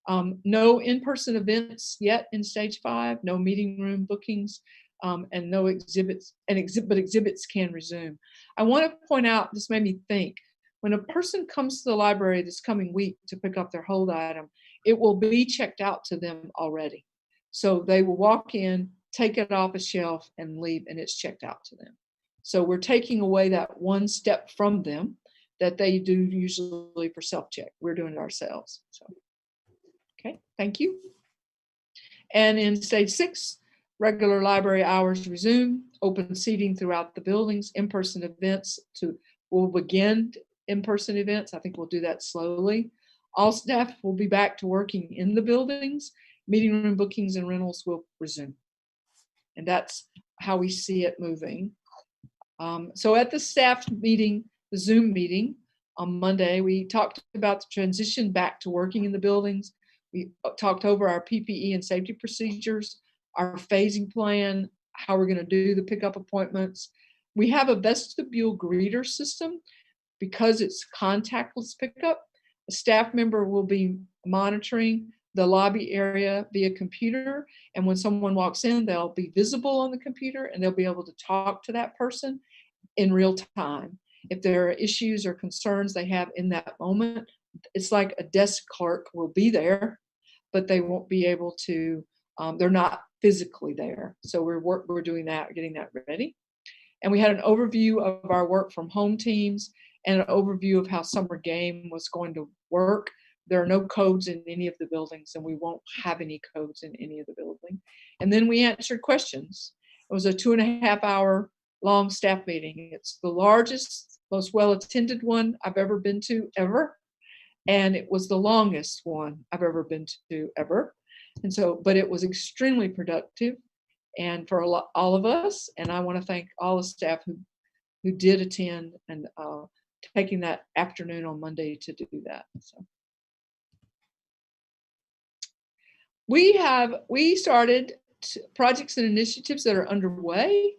No in-person events yet in stage 5, no meeting room bookings, and no exhibits, but exhibits can resume. I want to point out, this made me think, when a person comes to the library this coming week to pick up their hold item, it will be checked out to them already. So they will walk in, take it off a shelf and leave, and it's checked out to them. So we're taking away that one step from them that they do usually for self-check. We're doing it ourselves. So, okay, thank you. And in stage 6, regular library hours resume, open seating throughout the buildings, in-person events will begin in-person events. I think we'll do that slowly. All staff will be back to working in the buildings. Meeting room bookings and rentals will resume. And that's how we see it moving. So at the staff meeting, the Zoom meeting on Monday, we talked about the transition back to working in the buildings. We talked over our PPE and safety procedures, our phasing plan, how we're going to do the pickup appointments. We have a vestibule greeter system because it's contactless pickup. A staff member will be monitoring the lobby area via computer, and when someone walks in, they'll be visible on the computer and they'll be able to talk to that person in real time. If there are issues or concerns they have in that moment, it's like a desk clerk will be there, but they won't be able to, they're not physically there. So we're doing that, getting that ready. And we had an overview of our work from home teams and an overview of how summer game was going to work. There are no codes in any of the buildings, and we won't have any codes in any of the buildings. And then we answered questions. It was a 2.5-hour long staff meeting. It's the largest, most well-attended one I've ever been to ever. And it was the longest one I've ever been to ever. And so, but it was extremely productive and for all of us. And I want to thank all the staff who did attend and taking that afternoon on Monday to do that. So we started projects and initiatives that are underway.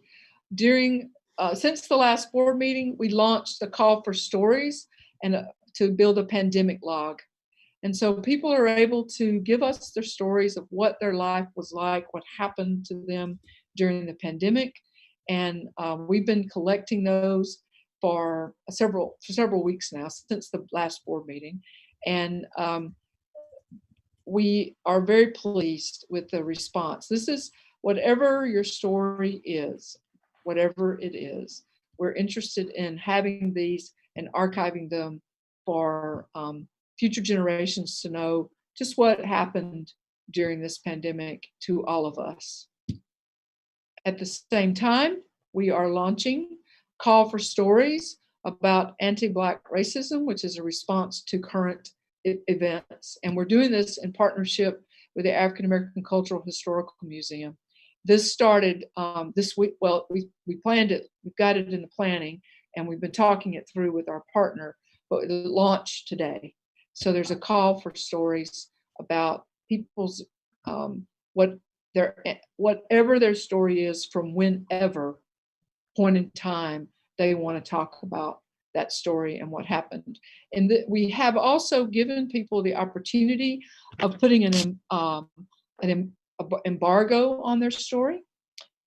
Since the last board meeting, we launched the call for stories and to build a pandemic log. And so people are able to give us their stories of what their life was like, what happened to them during the pandemic. And we've been collecting those for several weeks now, since the last board meeting. And we are very pleased with the response. This is whatever your story is, whatever it is, we're interested in having these and archiving them for future generations to know just what happened during this pandemic to all of us. At the same time, we are launching Call for Stories about anti-Black racism, which is a response to current events. And we're doing this in partnership with the African American Cultural Historical Museum. This started this week. Well, we planned it, we've got it in the planning, and we've been talking it through with our partner, but it launched today. So there's a call for stories about people's, whatever their story is from whenever point in time they want to talk about that story and what happened. And we have also given people the opportunity of putting an embargo on their story,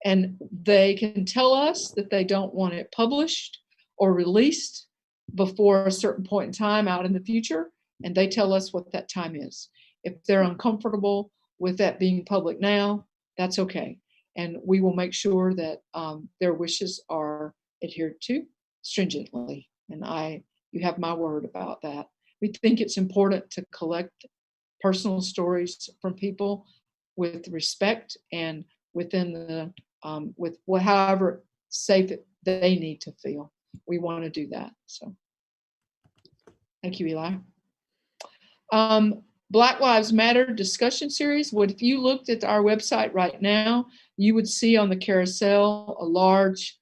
and they can tell us that they don't want it published or released before a certain point in time out in the future, and they tell us what that time is. If they're uncomfortable with that being public now, that's okay, and we will make sure that their wishes are adhered to stringently. And you have my word about that. We think it's important to collect personal stories from people with respect and within the however safe they need to feel. We want to do that. So thank you, Eli. Black Lives Matter discussion series. What if you looked at our website right now, you would see on the carousel a large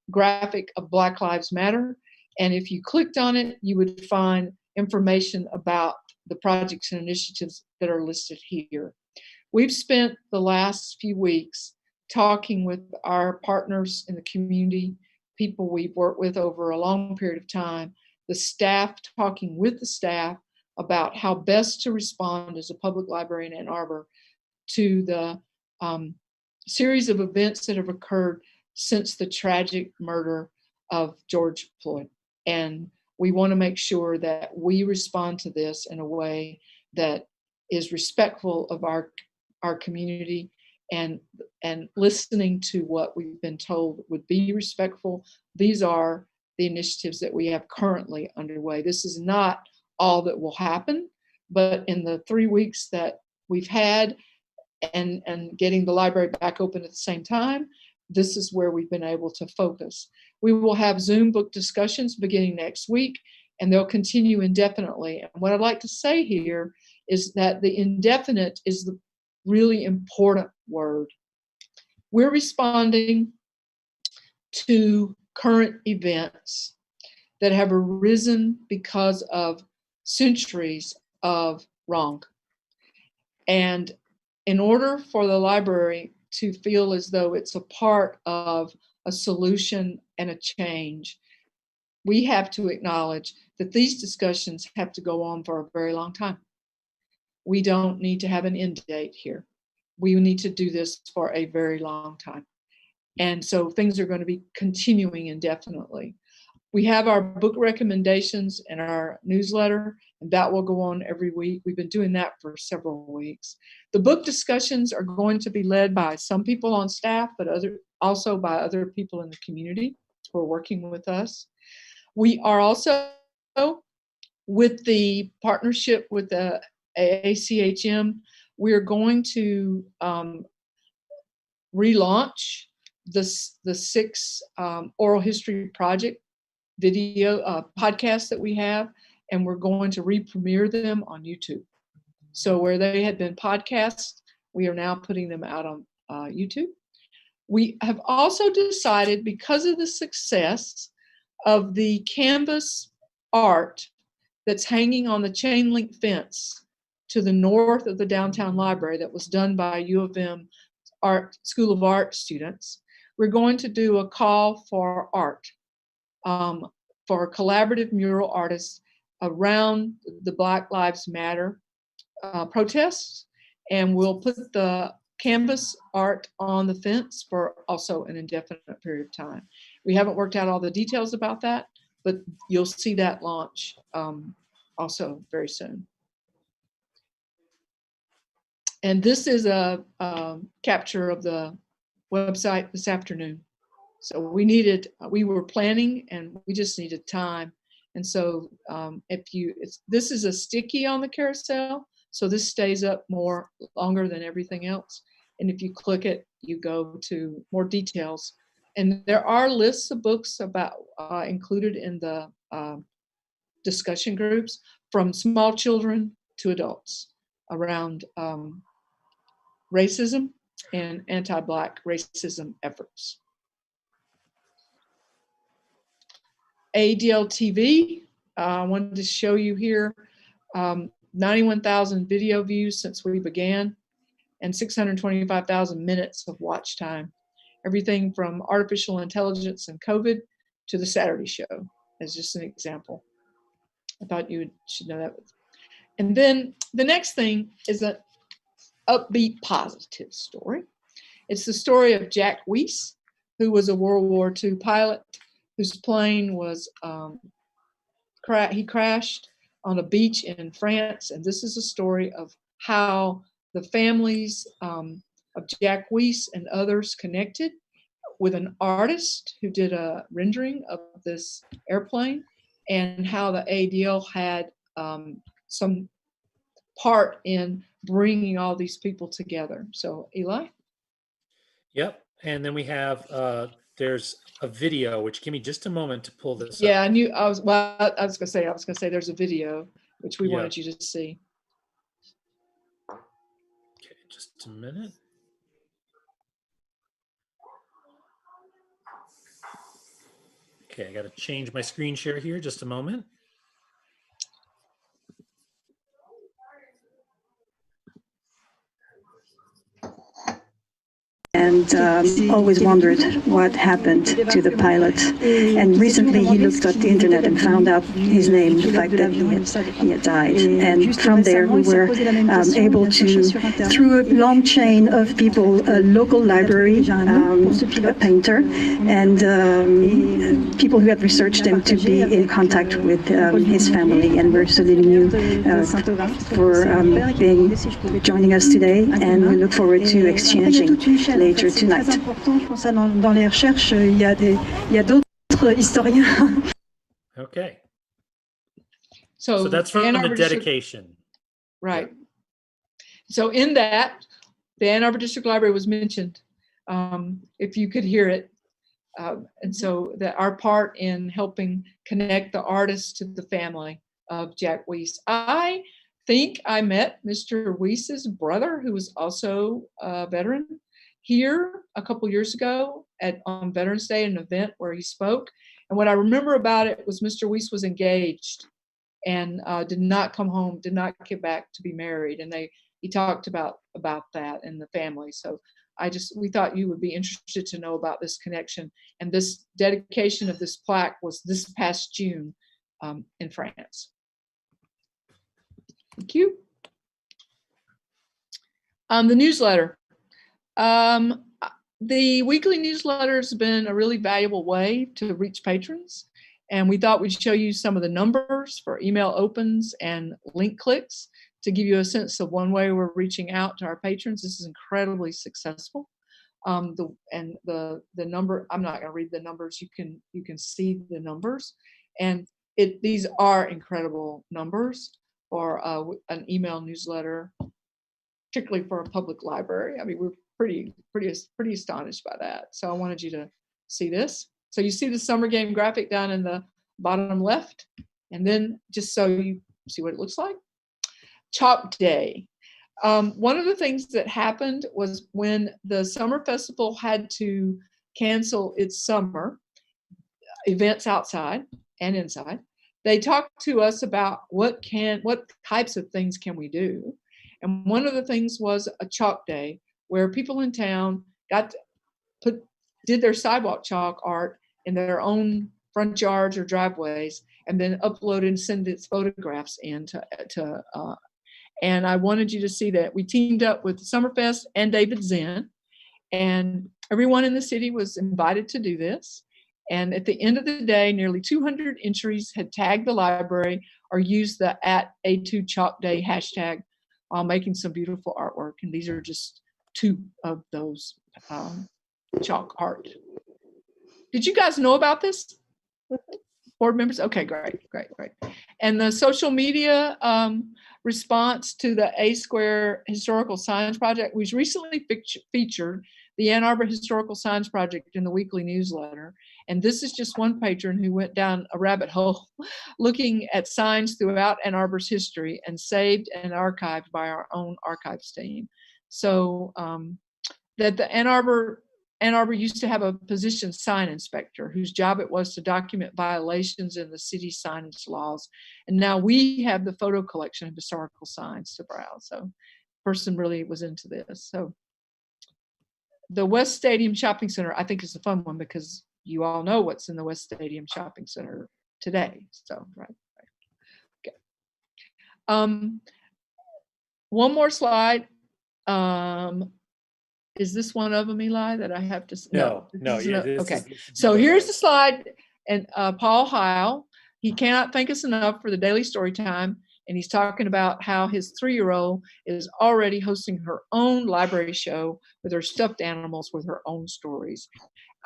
graphic of Black Lives Matter. And if you clicked on it, you would find information about the projects and initiatives that are listed here. We've spent the last few weeks talking with our partners in the community, people we've worked with over a long period of time, the staff, talking with the staff about how best to respond as a public library in Ann Arbor to the series of events that have occurred since the tragic murder of George Floyd. And we want to make sure that we respond to this in a way that is respectful of our community, and listening to what we've been told would be respectful. These are the initiatives that we have currently underway. This is not all that will happen, but in the 3 weeks that we've had and getting the library back open at the same time, this is where we've been able to focus. We will have Zoom book discussions beginning next week, and they'll continue indefinitely. And what I'd like to say here is that the indefinite is the really important word. We're responding to current events that have arisen because of centuries of wrong. And in order for the library to feel as though it's a part of a solution and a change, we have to acknowledge that these discussions have to go on for a very long time. We don't need to have an end date here. We need to do this for a very long time. And so things are going to be continuing indefinitely. We have our book recommendations in our newsletter, and that will go on every week. We've been doing that for several weeks. The book discussions are going to be led by some people on staff, but also by other people in the community who are working with us. We are also, with the partnership with the AACHM, we're going to relaunch the 6 oral history project video podcasts that we have, and we're going to re-premiere them on YouTube. So where they had been podcasts, we are now putting them out on YouTube. We have also decided, because of the success of the canvas art that's hanging on the chain link fence to the north of the downtown library that was done by U of M School of Art students, we're going to do a call for art, for collaborative mural artists around the Black Lives Matter protests, and we'll put the canvas art on the fence for also an indefinite period of time. We haven't worked out all the details about that, but you'll see that launch also very soon. And this is a capture of the website this afternoon. So we were planning and we just needed time. And so this is a sticky on the carousel, so this stays up longer than everything else. And if you click it, you go to more details. And there are lists of books about included in the discussion groups, from small children to adults, around racism and anti-Black racism efforts. AADL TV, I wanted to show you here 91,000 video views since we began, and 625,000 minutes of watch time. Everything from artificial intelligence and COVID to the Saturday show, as just an example. I thought you should know that. And then the next thing is an upbeat, positive story. It's the story of Jack Weiss, who was a World War II pilot whose plane was, he crashed on a beach in France. And this is a story of how the families of Jack Weiss and others connected with an artist who did a rendering of this airplane, and how the AADL had some part in bringing all these people together. So Eli? Yep. And then we have, there's a video, which give me just a moment to pull this Yeah, up. I was gonna say there's a video which we wanted you to see. Okay, just a minute. Okay, I got to change my screen share here, just a moment. And always wondered what happened to the pilot. And recently he looked at the internet and found out his name, the fact that he had died. And from there we were able to, through a long chain of people, a local library, a painter, and people who had researched him, to be in contact with his family. And we're saluting you for joining us today, and we look forward to exchanging later tonight. Okay. So that's from Ann the Arbor District- dedication. Right. So in that, the Ann Arbor District Library was mentioned, if you could hear it. And so that our part in helping connect the artist to the family of Jack Weiss. I think I met Mr. Weiss's brother, who was also a veteran, here a couple years ago on Veterans Day, an event where he spoke. And what I remember about it was Mr. Weiss was engaged and did not come home, did not get back to be married. And he talked about that and the family. So we thought you would be interested to know about this connection. And this dedication of this plaque was this past June in France. Thank you. The newsletter. The weekly newsletter has been a really valuable way to reach patrons. And we thought we'd show you some of the numbers for email opens and link clicks to give you a sense of one way we're reaching out to our patrons. This is incredibly successful. The number, I'm not going to read the numbers. You can see the numbers, and these are incredible numbers for an email newsletter, particularly for a public library. I mean, we're pretty astonished by that. So I wanted you to see this. So you see the summer game graphic down in the bottom left, and then just so you see what it looks like. Chalk Day. One of the things that happened was when the summer festival had to cancel its summer events outside and inside, they talked to us about what types of things can we do. And one of the things was a chalk day where people in town did their sidewalk chalk art in their own front yards or driveways, and then uploaded and send its photographs in and I wanted you to see that. We teamed up with Summerfest and David Zinn, and everyone in the city was invited to do this. And at the end of the day, nearly 200 entries had tagged the library or used the @A2ChalkDay hashtag while making some beautiful artwork. And these are just two of those chalk art. Did you guys know about this? Board members? Okay, great. And the social media response to the A Square Historical Signs Project, we recently featured the Ann Arbor Historical Signs Project in the weekly newsletter. And this is just one patron who went down a rabbit hole looking at signs throughout Ann Arbor's history and saved and archived by our own archives team. So that the Ann Arbor used to have a position sign inspector whose job it was to document violations in the city's signage laws. And now we have the photo collection of historical signs to browse. So the person really was into this. So the West Stadium Shopping Center, I think, is a fun one because you all know what's in the West Stadium Shopping Center today. So, right. Okay. One more slide. Is this one of them, Eli, that I have to? No. Okay. So here's the slide. And Paul Heil, he cannot thank us enough for the daily story time. And he's talking about how his 3-year-old is already hosting her own library show with her stuffed animals with her own stories.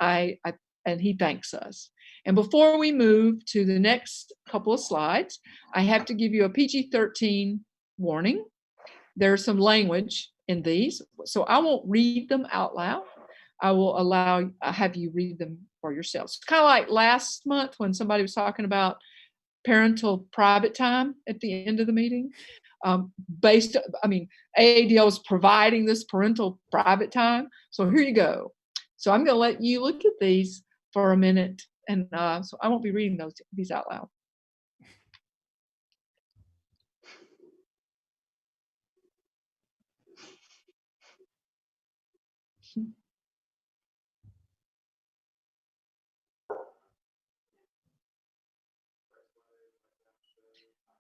And he thanks us. And before we move to the next couple of slides, I have to give you a PG-13 warning. There's some language in these, so I won't read them out loud. I will have you read them for yourselves. Kind of like last month when somebody was talking about parental private time at the end of the meeting. AADL is providing this parental private time. So here you go. So I'm going to let you look at these for a minute, and so I won't be reading these out loud.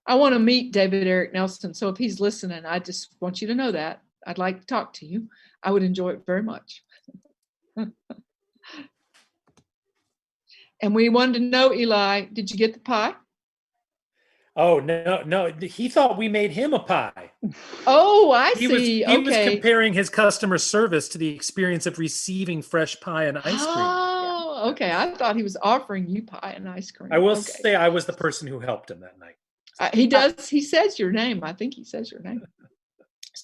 I want to meet David Eric Nelson. So if he's listening, I just want you to know that. I'd like to talk to you. I would enjoy it very much. And we wanted to know, Eli, did you get the pie? Oh, no. He thought we made him a pie. Oh, I He see. was comparing his customer service to the experience of receiving fresh pie and ice cream. Oh, okay. I thought he was offering you pie and ice cream. I will say I was the person who helped him that night. He does. He says your name. I think he says your name.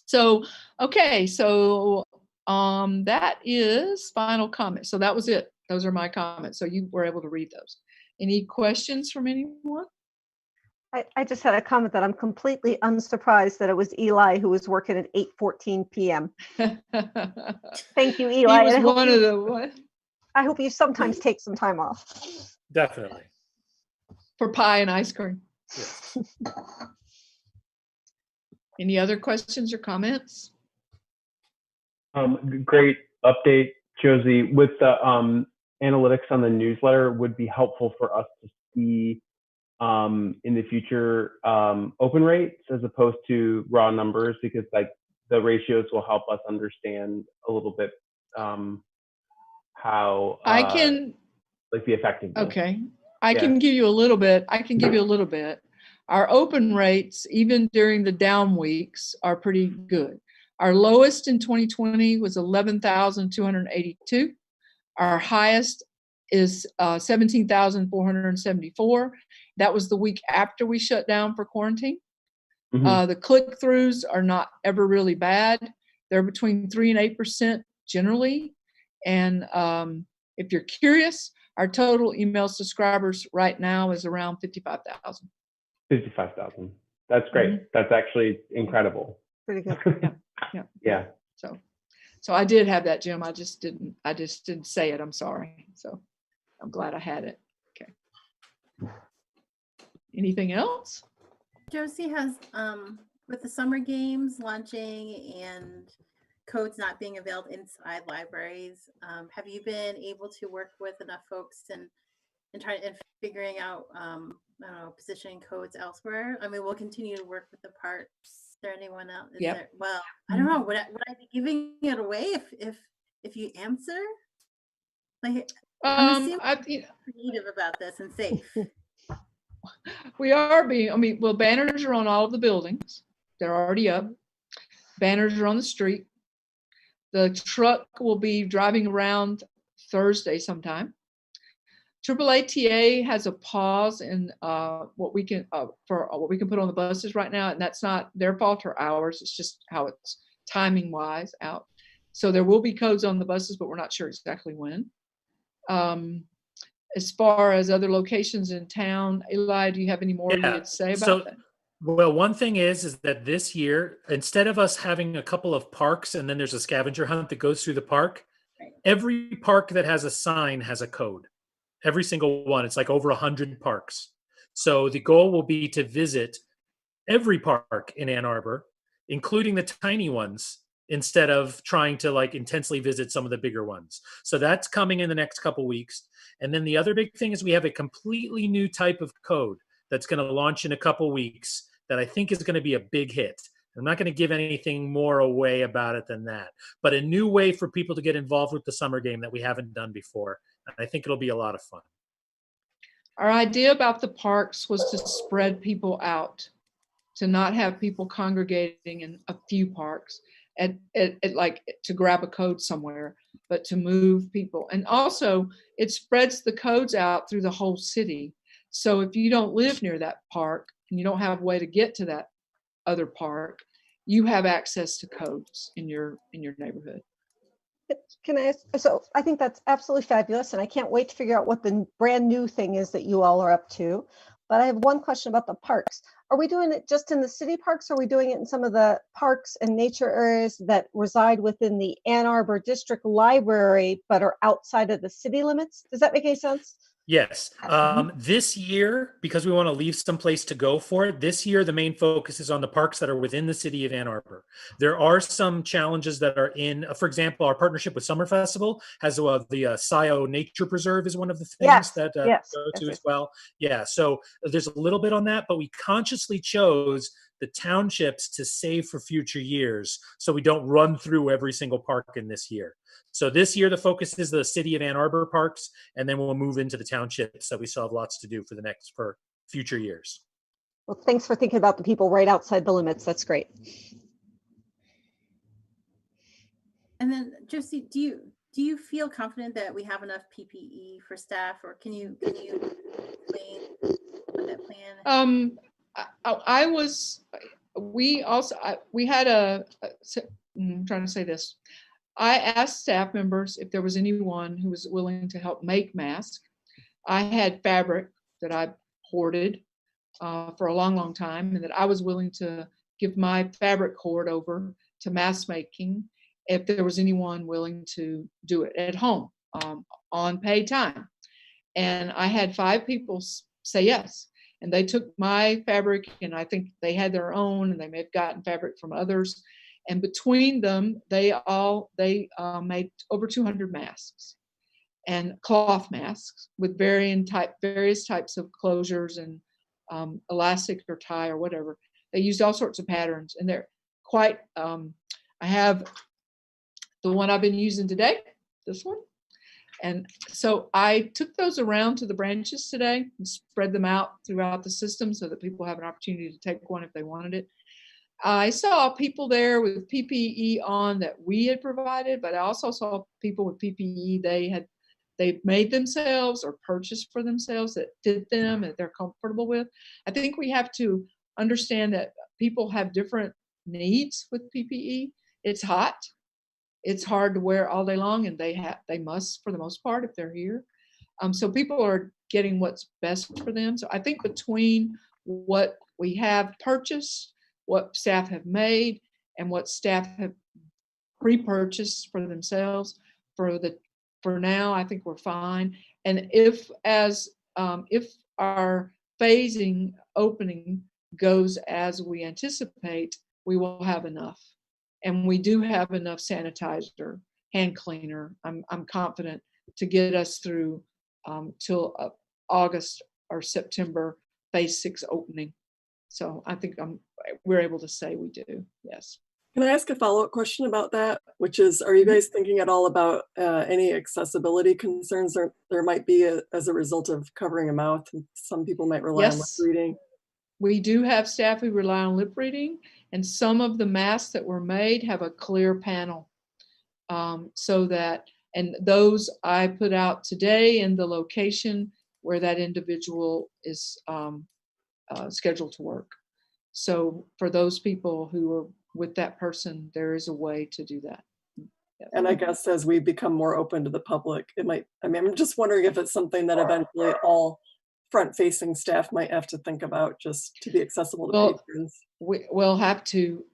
So, okay. So that is final comment. So that was it. Those are my comments. So you were able to read those. Any questions from anyone? I just had a comment that I'm completely unsurprised that it was Eli who was working at 8:14 p.m. Thank you, Eli. He was one of the what? I hope you sometimes take some time off. Definitely. For pie and ice cream. Yes. Any other questions or comments? Great update, Josie. With the analytics on the newsletter, would be helpful for us to see in the future open rates as opposed to raw numbers, because like the ratios will help us understand a little bit how I can like the effectiveness. Okay. I can give you a little bit. Our open rates, even during the down weeks, are pretty good. Our lowest in 2020 was 11,282. Our highest is 17,474. That was the week after we shut down for quarantine. The click-throughs are not ever really bad. They're between 3 and 8% generally. And if you're curious, our total email subscribers right now is around 55,000. 55,000. That's great. That's actually incredible. Pretty good. Yeah. So I did have that, Jim. I just didn't say it. I'm sorry. So I'm glad I had it. Okay. Anything else? Josie has, with the summer games launching and codes not being available inside libraries, have you been able to work with enough folks and figuring out, I don't know, positioning codes elsewhere? I mean, we'll continue to work with the parts. Is there anyone else? Well, I don't know. Would I be giving it away if you answer? Like, I'm assuming creative about this and safe. We are being, banners are on all of the buildings. They're already up. Banners are on the street. The truck will be driving around Thursday sometime. AAATA has a pause in what we can put on the buses right now, and that's not their fault or ours. It's just how it's timing wise out. So there will be codes on the buses, but we're not sure exactly when. As far as other locations in town, Eli, do you have any more you'd say about that? Well, one thing is that this year, instead of us having a couple of parks and then there's a scavenger hunt that goes through the park, every park that has a sign has a code. Every single one. It's like over 100 parks. So the goal will be to visit every park in Ann Arbor, including the tiny ones, instead of trying to like intensely visit some of the bigger ones. So that's coming in the next couple weeks. And then the other big thing is we have a completely new type of code that's going to launch in a couple weeks that I think is going to be a big hit. I'm not going to give anything more away about it than that, but a new way for people to get involved with the summer game that we haven't done before. And I think it'll be a lot of fun. Our idea about the parks was to spread people out, to not have people congregating in a few parks at like to grab a code somewhere, but to move people. And also it spreads the codes out through the whole city. So if you don't live near that park and you don't have a way to get to that other park, you have access to codes in your neighborhood. Can I ask, so I think that's absolutely fabulous, and I can't wait to figure out what the brand new thing is that you all are up to. But I have one question about the parks. Are we doing it just in the city parks, or are we doing it in some of the parks and nature areas that reside within the Ann Arbor District Library but are outside of the city limits? Does that make any sense? Yes. This year, because we want to leave some place to go for it, this year the main focus is on the parks that are within the city of Ann Arbor. There are some challenges that are in, for example, our partnership with Summer Festival has the Scio Nature Preserve is one of the things that go to as well. Yeah, so there's a little bit on that, but we consciously chose the townships to save for future years so we don't run through every single park in this year. So this year the focus is the city of Ann Arbor parks, and then we'll move into the townships. So we still have lots to do for future years. Well, thanks for thinking about the people right outside the limits. That's great. And then Josie, do you feel confident that we have enough PPE for staff, or can you explain what that plan? I'm trying to say this. I asked staff members if there was anyone who was willing to help make masks. I had fabric that I hoarded for a long, long time, and that I was willing to give my fabric hoard over to mask making if there was anyone willing to do it at home on paid time. And I had 5 people say yes. And they took my fabric, and I think they had their own, and they may have gotten fabric from others. And between them, they made over 200 masks and cloth masks with various types of closures and elastic or tie or whatever. They used all sorts of patterns, and they're quite. I have the one I've been using today, this one. And so I took those around to the branches today and spread them out throughout the system so that people have an opportunity to take one if they wanted it. I saw people there with PPE on that we had provided, but I also saw people with PPE they made themselves or purchased for themselves that fit them and they're comfortable with. I think we have to understand that people have different needs with PPE. It's hot. It's hard to wear all day long, and they must, for the most part, if they're here. So people are getting what's best for them. So I think between what we have purchased, what staff have made, and what staff have pre-purchased for themselves, for now, I think we're fine. And if our phasing opening goes as we anticipate, we will have enough. And we do have enough sanitizer, hand cleaner. I'm confident to get us through till August or September phase 6 opening. So I think we're able to say we do. Yes. Can I ask a follow-up question about that? Which is, are you guys thinking at all about any accessibility concerns there might be as a result of covering a mouth? Some people might rely on lip reading. We do have staff who rely on lip reading, and some of the masks that were made have a clear panel. So that, and those I put out today in the location where that individual is scheduled to work. So for those people who are with that person, there is a way to do that. Yeah. And I guess as we become more open to the public, I'm just wondering if it's something that eventually all front-facing staff might have to think about just to be accessible to patrons. We'll have to,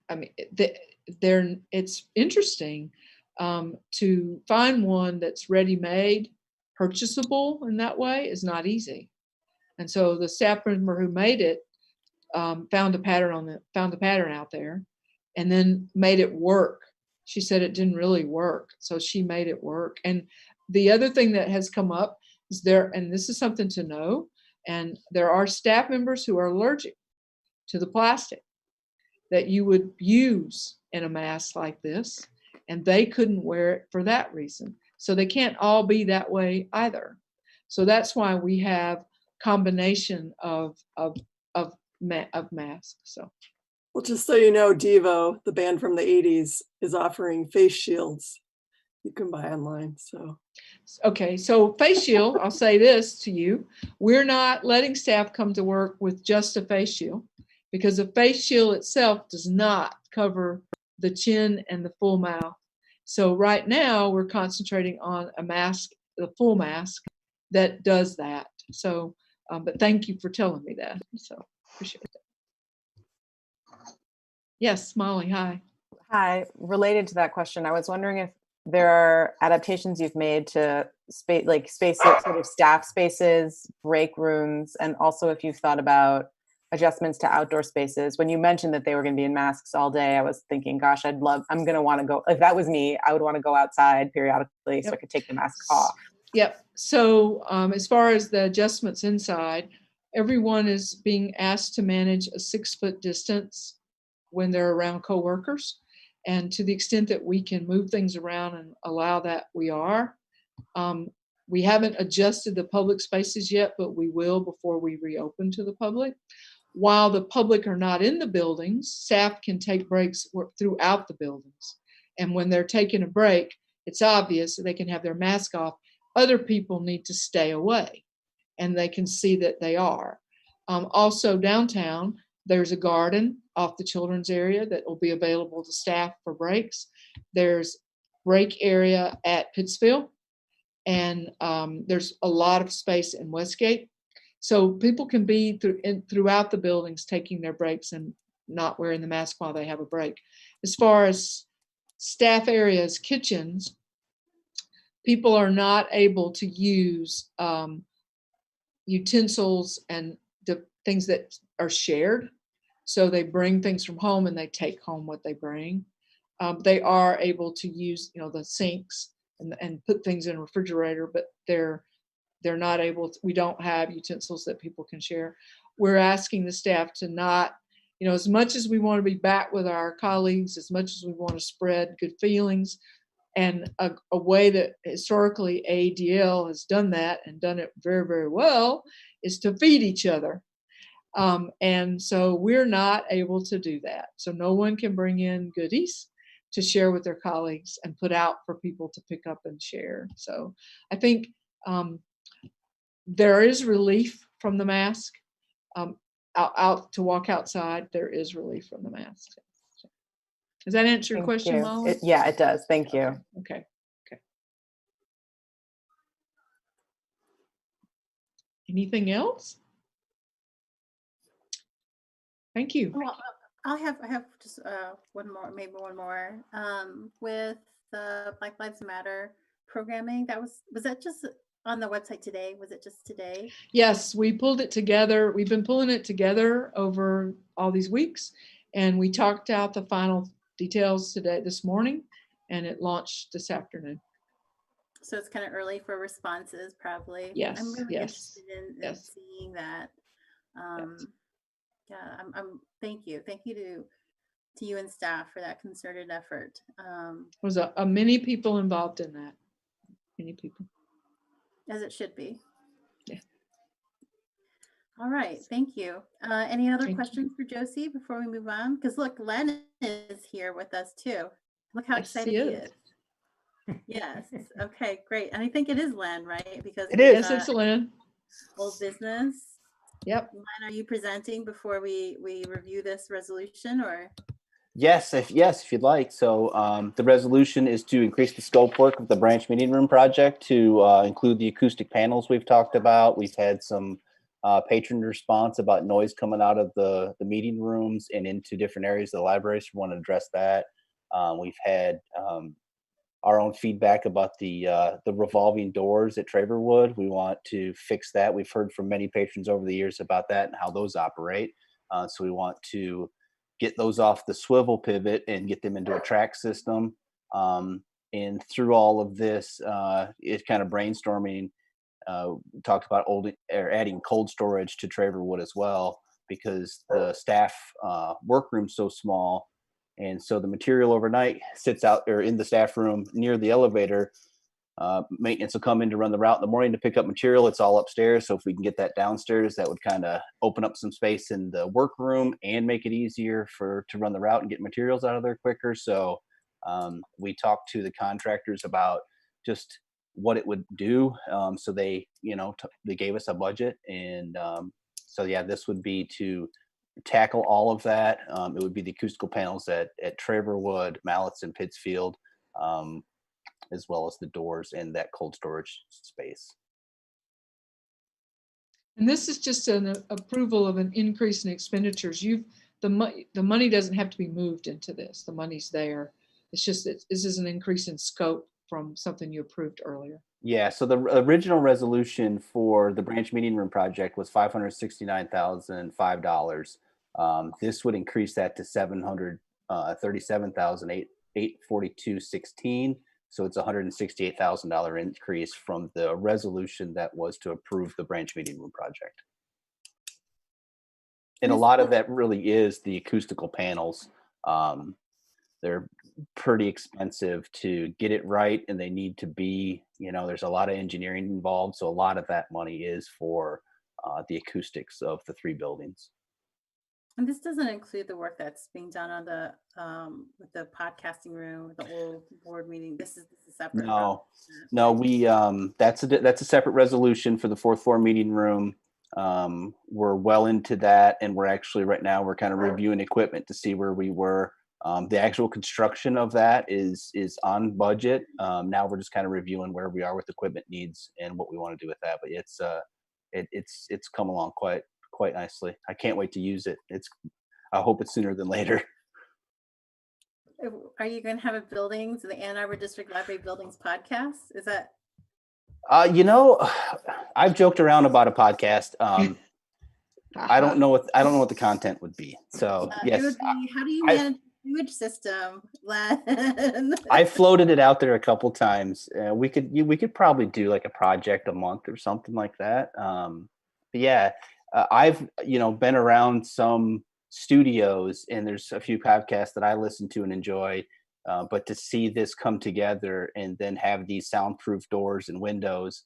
it's interesting to find one that's ready-made, purchasable in that way is not easy. And so the staff member who made it found a pattern out there and then made it work. She said it didn't really work, so she made it work. And the other thing that has come up is and this is something to know, and there are staff members who are allergic to the plastic that you would use in a mask like this, and they couldn't wear it for that reason. So they can't all be that way either. So that's why we have combination of masks. So, well, just so you know, Devo, the band from the 80s, is offering face shields you can buy online. So okay, so face shield, I'll say this to you. We're not letting staff come to work with just a face shield, because a face shield itself does not cover the chin and the full mouth. So right now we're concentrating on a mask, the full mask that does that. So, but thank you for telling me that. So appreciate that. Yes, Molly, hi. Hi, related to that question, I was wondering if there are adaptations you've made to spaces, sort of staff spaces, break rooms, and also if you've thought about adjustments to outdoor spaces. When you mentioned that they were going to be in masks all day, I was thinking, gosh, I'm going to want to go, if that was me, I would want to go outside periodically so I could take the mask off. Yep. So as far as the adjustments inside, everyone is being asked to manage a 6-foot distance when they're around coworkers. And to the extent that we can move things around and allow that, we are. We haven't adjusted the public spaces yet, but we will before we reopen to the public. While the public are not in the buildings, staff can take breaks throughout the buildings. And when they're taking a break, it's obvious that they can have their mask off. Other people need to stay away, and they can see that they are. Also downtown, there's a garden off the children's area that will be available to staff for breaks. There's break area at Pittsfield, and there's a lot of space in Westgate. So people can be throughout the buildings taking their breaks and not wearing the mask while they have a break. As far as staff areas, kitchens, people are not able to use utensils and the things that are shared. So they bring things from home and they take home what they bring. They are able to use, the sinks and put things in a refrigerator, but they're not able to, we don't have utensils that people can share. We're asking the staff to not, as much as we want to be back with our colleagues, as much as we want to spread good feelings, and a way that historically AADL has done that and done it very, very well is to feed each other. And so we're not able to do that. So no one can bring in goodies to share with their colleagues and put out for people to pick up and share. So I think there is relief from the mask. Out to walk outside, there is relief from the mask. Does that answer your question, Molly? Yeah, it does. Thank you. Okay. Anything else? Thank you. Well, I have just one more. With the Black Lives Matter programming, was that just on the website today? Was it just today? Yes, we pulled it together. We've been pulling it together over all these weeks, and we talked out the final details this morning, and it launched this afternoon. So it's kind of early for responses, probably. Yes. I'm really interested in seeing that. Yeah, I'm. Thank you to you and staff for that concerted effort. There was many people involved in that. Many people. As it should be. Yeah. All right. Thank you. Any other questions for Josie before we move on? Because look, Len is here with us too. Look how excited he is. Yes. Okay, great. And I think it is Len, right? Because it is. It's Len. Old business. Yep. Len, are you presenting before we review this resolution, or? Yes, if you'd like. So the resolution is to increase the scope work of the branch meeting room project to include the acoustic panels we've talked about. We've had some patron response about noise coming out of the meeting rooms and into different areas of the library, so we want to address that. We've had our own feedback about the revolving doors at Traverwood. We want to fix that. We've heard from many patrons over the years about that and how those operate. So we want to get those off the swivel pivot and get them into a track system. And through all of this, it's kind of brainstorming. We talked about adding cold storage to Traverwood as well, because the staff workroom's so small. And so the material overnight sits out or in the staff room near the elevator. Maintenance will come in to run the route in the morning to pick up material. It's all upstairs. So if we can get that downstairs, that would kind of open up some space in the workroom and make it easier to run the route and get materials out of there quicker. So we talked to the contractors about just what it would do. So they, they gave us a budget. And so, yeah, this would be to tackle all of that. It would be the acoustical panels at Traverwood, Mallets, and Pittsfield, as well as the doors and that cold storage space. And this is just an approval of an increase in expenditures. The money doesn't have to be moved into this. The money's there. It's just that this is an increase in scope from something you approved earlier. Yeah, so the original resolution for the branch meeting room project was $569,005. This would increase that to $737,842.16. So it's a $168,000 increase from the resolution that was to approve the branch meeting room project. And a lot of that really is the acoustical panels. They're pretty expensive to get it right, and they need to be, there's a lot of engineering involved. So a lot of that money is for the acoustics of the 3 buildings. And this doesn't include the work that's being done on with the podcasting room, the old board meeting. This is separate. No, we that's a separate resolution for the 4th floor meeting room. We're well into that, and we're actually right now we're kind of reviewing equipment to see where we were. The actual construction of that is on budget. Now we're just kind of reviewing where we are with equipment needs and what we want to do with that. But it's come along quite nicely. I can't wait to use it. I hope it's sooner than later. Are you going to have the Ann Arbor District Library Buildings podcast? Is that? I've joked around about a podcast. I don't know what the content would be. So yes. It would be, how do you manage the sewage system, Len? I floated it out there a couple times. We could probably do like a project a month or something like that. But yeah, I've been around some studios, and there's a few podcasts that I listen to and enjoy. But to see this come together and then have these soundproof doors and windows,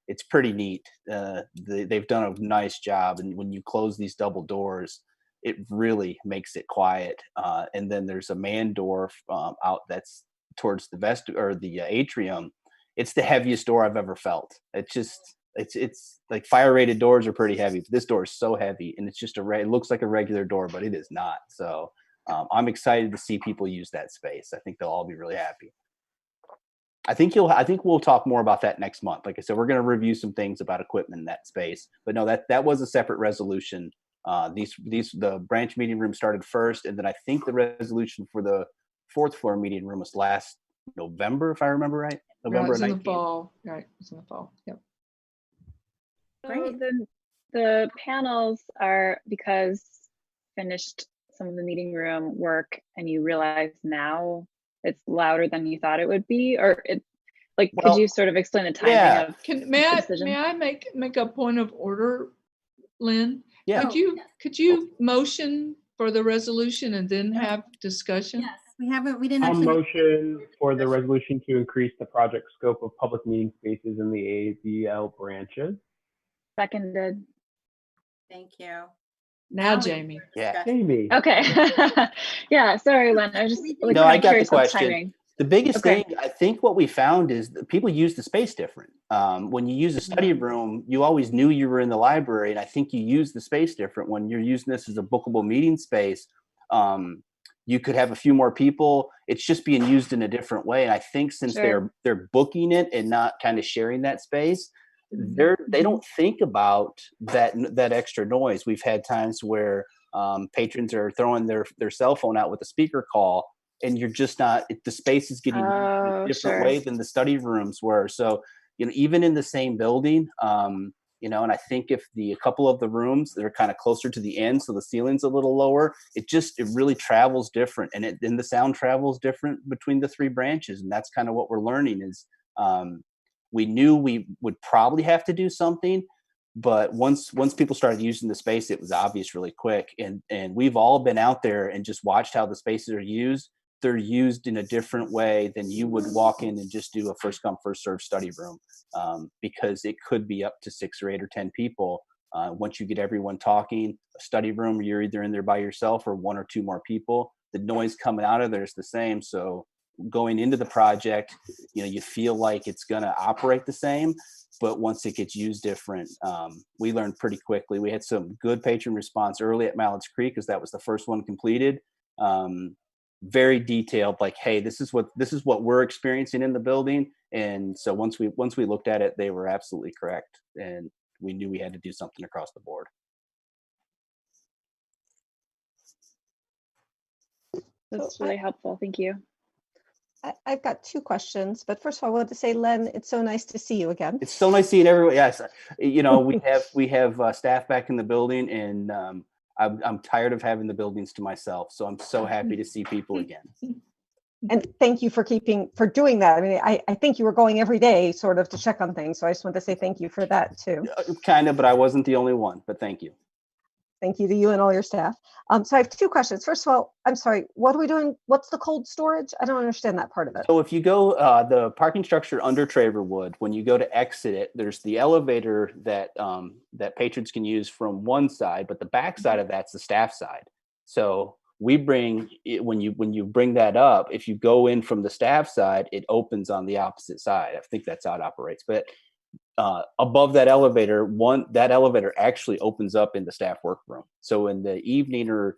it's pretty neat. They've done a nice job, and when you close these double doors, it really makes it quiet. And then there's a man door out that's towards the atrium. It's the heaviest door I've ever felt. It's like fire rated doors are pretty heavy, but this door is so heavy, and it's just it looks like a regular door, but it is not. So I'm excited to see people use that space. I think they'll all be really happy. I think we'll talk more about that next month. Like I said, we're going to review some things about equipment in that space. But no, that was a separate resolution. The branch meeting room started first, and then I think the resolution for the 4th floor meeting room was last November, if I remember right. November. Right, it's in the fall. Right, it's in the fall. Yep. So the panels are because finished some of the meeting room work, and you realize now it's louder than you thought it would be, or could you sort of explain the timing of May I make a point of order, Lynn? Yeah. Could you motion for the resolution and then have discussion? Yes, we didn't I'll actually. motion for the resolution to increase the project scope of public meeting spaces in the AADL branches. Seconded. Thank you. Now, Jamie. Yeah. Jamie. Okay. Yeah, sorry, Len. I just I got the question. Timing. The biggest thing, I think what we found is that people use the space different. When you use a study room, you always knew you were in the library, and I think you use the space different. When you're using this as a bookable meeting space, you could have a few more people. It's just being used in a different way. And I think since they're booking it and not kind of sharing that space, they don't think about that extra noise. We've had times where patrons are throwing their cell phone out with a speaker call, and you're just not, the space is getting used in a different way than the study rooms were. So, even in the same building, and I think if a couple of the rooms that are kind of closer to the end, so the ceiling's a little lower, it really travels different, and the sound travels different between the 3 branches. And that's kind of what we're learning is, we knew we would probably have to do something, but once people started using the space, it was obvious really quick. And we've all been out there and just watched how the spaces are used. They're used in a different way than you would walk in and just do a first come, first serve study room, because it could be up to 6 or 8 or 10 people. Once you get everyone talking, a study room, you're either in there by yourself or 1 or 2 more people. The noise coming out of there is the same. So going into the project, you feel like it's going to operate the same, but once it gets used different, we learned pretty quickly. We had some good patron response early at Mallett's Creek, because that was the first one completed. Very detailed, like, hey, this is what we're experiencing in the building. And so once we looked at it, they were absolutely correct, and we knew we had to do something across the board. That's really helpful. Thank you. I've got two questions, but first of all, I wanted to say, Len, it's so nice to see you again. It's so nice seeing everyone. Yes, you know, we have staff back in the building, and I'm tired of having the buildings to myself. So I'm so happy to see people again. And thank you for doing that. I mean, I think you were going every day sort of to check on things. So I just want to say thank you for that too. Kind of, but I wasn't the only one, but thank you. Thank you to you and all your staff. So I have two questions. First of all, I'm sorry, what are we doing? What's the cold storage? I don't understand that part of it. So if you go, the parking structure under Traverwood, when you go to exit it, there's the elevator that that patrons can use from one side, but the back side of that's the staff side. So we bring it, when you bring that up, if you go in from the staff side, it opens on the opposite side. I think that's how it operates. But above that elevator, that elevator actually opens up in the staff workroom. So in the evening, or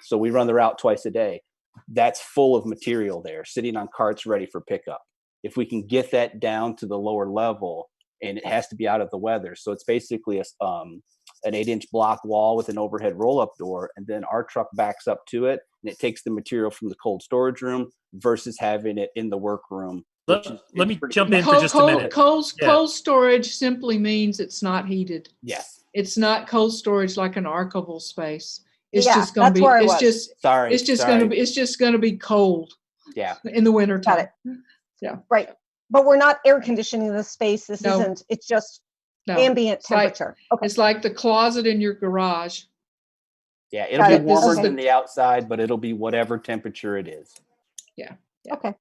so we run the route twice a day. That's full of material there, sitting on carts ready for pickup. If we can get that down to the lower level, and it has to be out of the weather, so it's basically an 8-inch block wall with an overhead roll-up door, and then our truck backs up to it, and it takes the material from the cold storage room versus having it in the workroom. Let me jump in for just a minute. Cold storage simply means it's not heated. Yes. It's not cold storage like an archival space. It's Yeah, just going to be. that's where I It's was. just. Sorry. It's just going to be. It's just going to be cold. Yeah. In the winter time. Got it. Yeah. Right. But we're not air conditioning the space. This No. isn't. It's just No. ambient It's like- temperature. Okay. It's like the closet in your garage. Yeah, Got it'll it. be warmer Okay. than the outside, but it'll be whatever temperature it is. Yeah. Okay.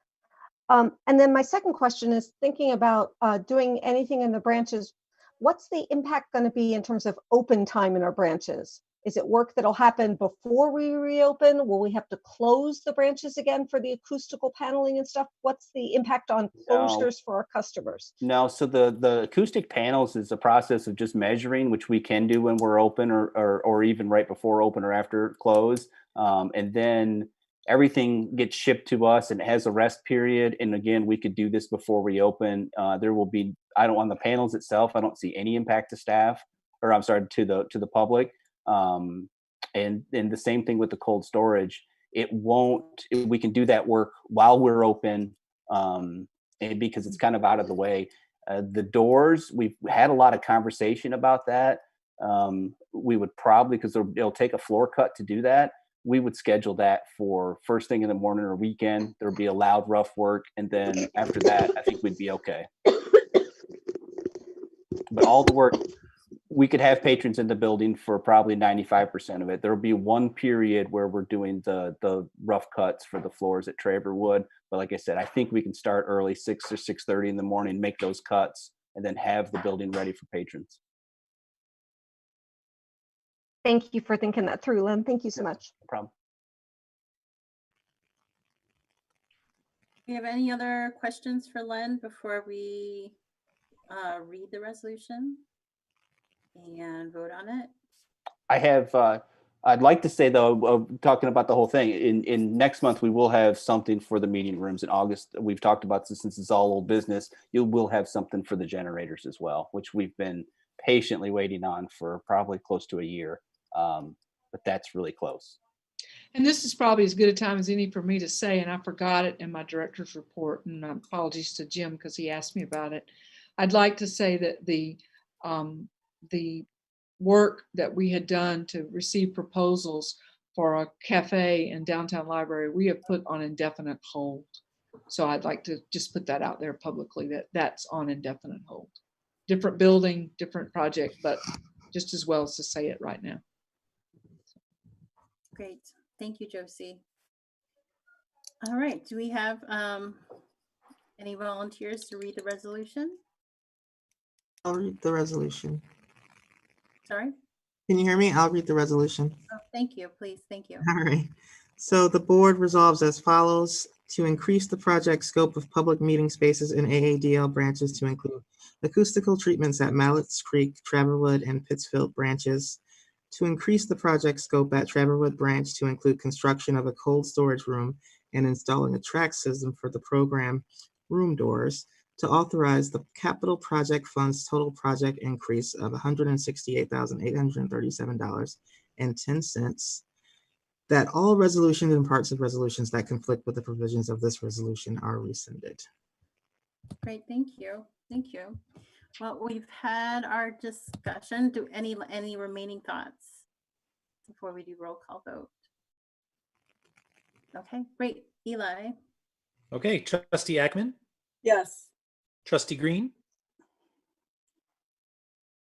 And then my second question is thinking about doing anything in the branches. What's the impact going to be in terms of open time in our branches? Is it work that'll happen before we reopen? Will we have to close the branches again for the acoustical paneling and stuff? What's the impact on closures for our customers? No, so the acoustic panels is a process of just measuring, which we can do when we're open, or even right before open or after close. And then everything gets shipped to us, and it has a rest period. And again, we could do this before we open. There will be, on the panels itself, I don't see any impact to staff, or I'm sorry, to the public. And the same thing with the cold storage. We can do that work while we're open, and because it's kind of out of the way. The doors, we've had a lot of conversation about that. We would probably, because it'll take a floor cut to do that, we would schedule that for first thing in the morning or weekend. There'll be a loud, rough work, and then after that, I think we'd be okay. But all the work, we could have patrons in the building for probably 95% of it. There'll be one period where we're doing the rough cuts for the floors at Traverwood. But like I said, I think we can start early, 6 or 6:30 in the morning, make those cuts, and then have the building ready for patrons. Thank you for thinking that through, Lynn. Thank you so much. No problem. Do you have any other questions for Len before we read the resolution and vote on it? I have, I'd like to say though, talking about the whole thing, in next month, we will have something for the meeting rooms in August. We've talked about this since it's all old business. You will have something for the generators as well, which we've been patiently waiting on for probably close to a year. But that's really close. And this is probably as good a time as any for me to say, and I forgot it in my director's report, and apologies to Jim because he asked me about it. I'd like to say that the work that we had done to receive proposals for a cafe and downtown library, we have put on indefinite hold. So I'd like to just put that out there publicly, that that's on indefinite hold. Different building, different project, but just as well as to say it right now. Great. Thank you, Josie. All right. Do we have any volunteers to read the resolution? I'll read the resolution. Sorry? Can you hear me? I'll read the resolution. Oh, thank you. Please. Thank you. All right. So the board resolves as follows: to increase the project scope of public meeting spaces in AADL branches to include acoustical treatments at Mallett's Creek, Traverwood, and Pittsfield branches. To increase the project scope at Traverwood branch to include construction of a cold storage room and installing a track system for the program room doors. To authorize the capital project funds total project increase of $168,837.10. that all resolutions and parts of resolutions that conflict with the provisions of this resolution are rescinded. Great, thank you. Thank you. Well, we've had our discussion. Do any remaining thoughts before we do roll call vote? Okay, great. Eli? Okay, Trustee Ackman, Yes. Trustee Green,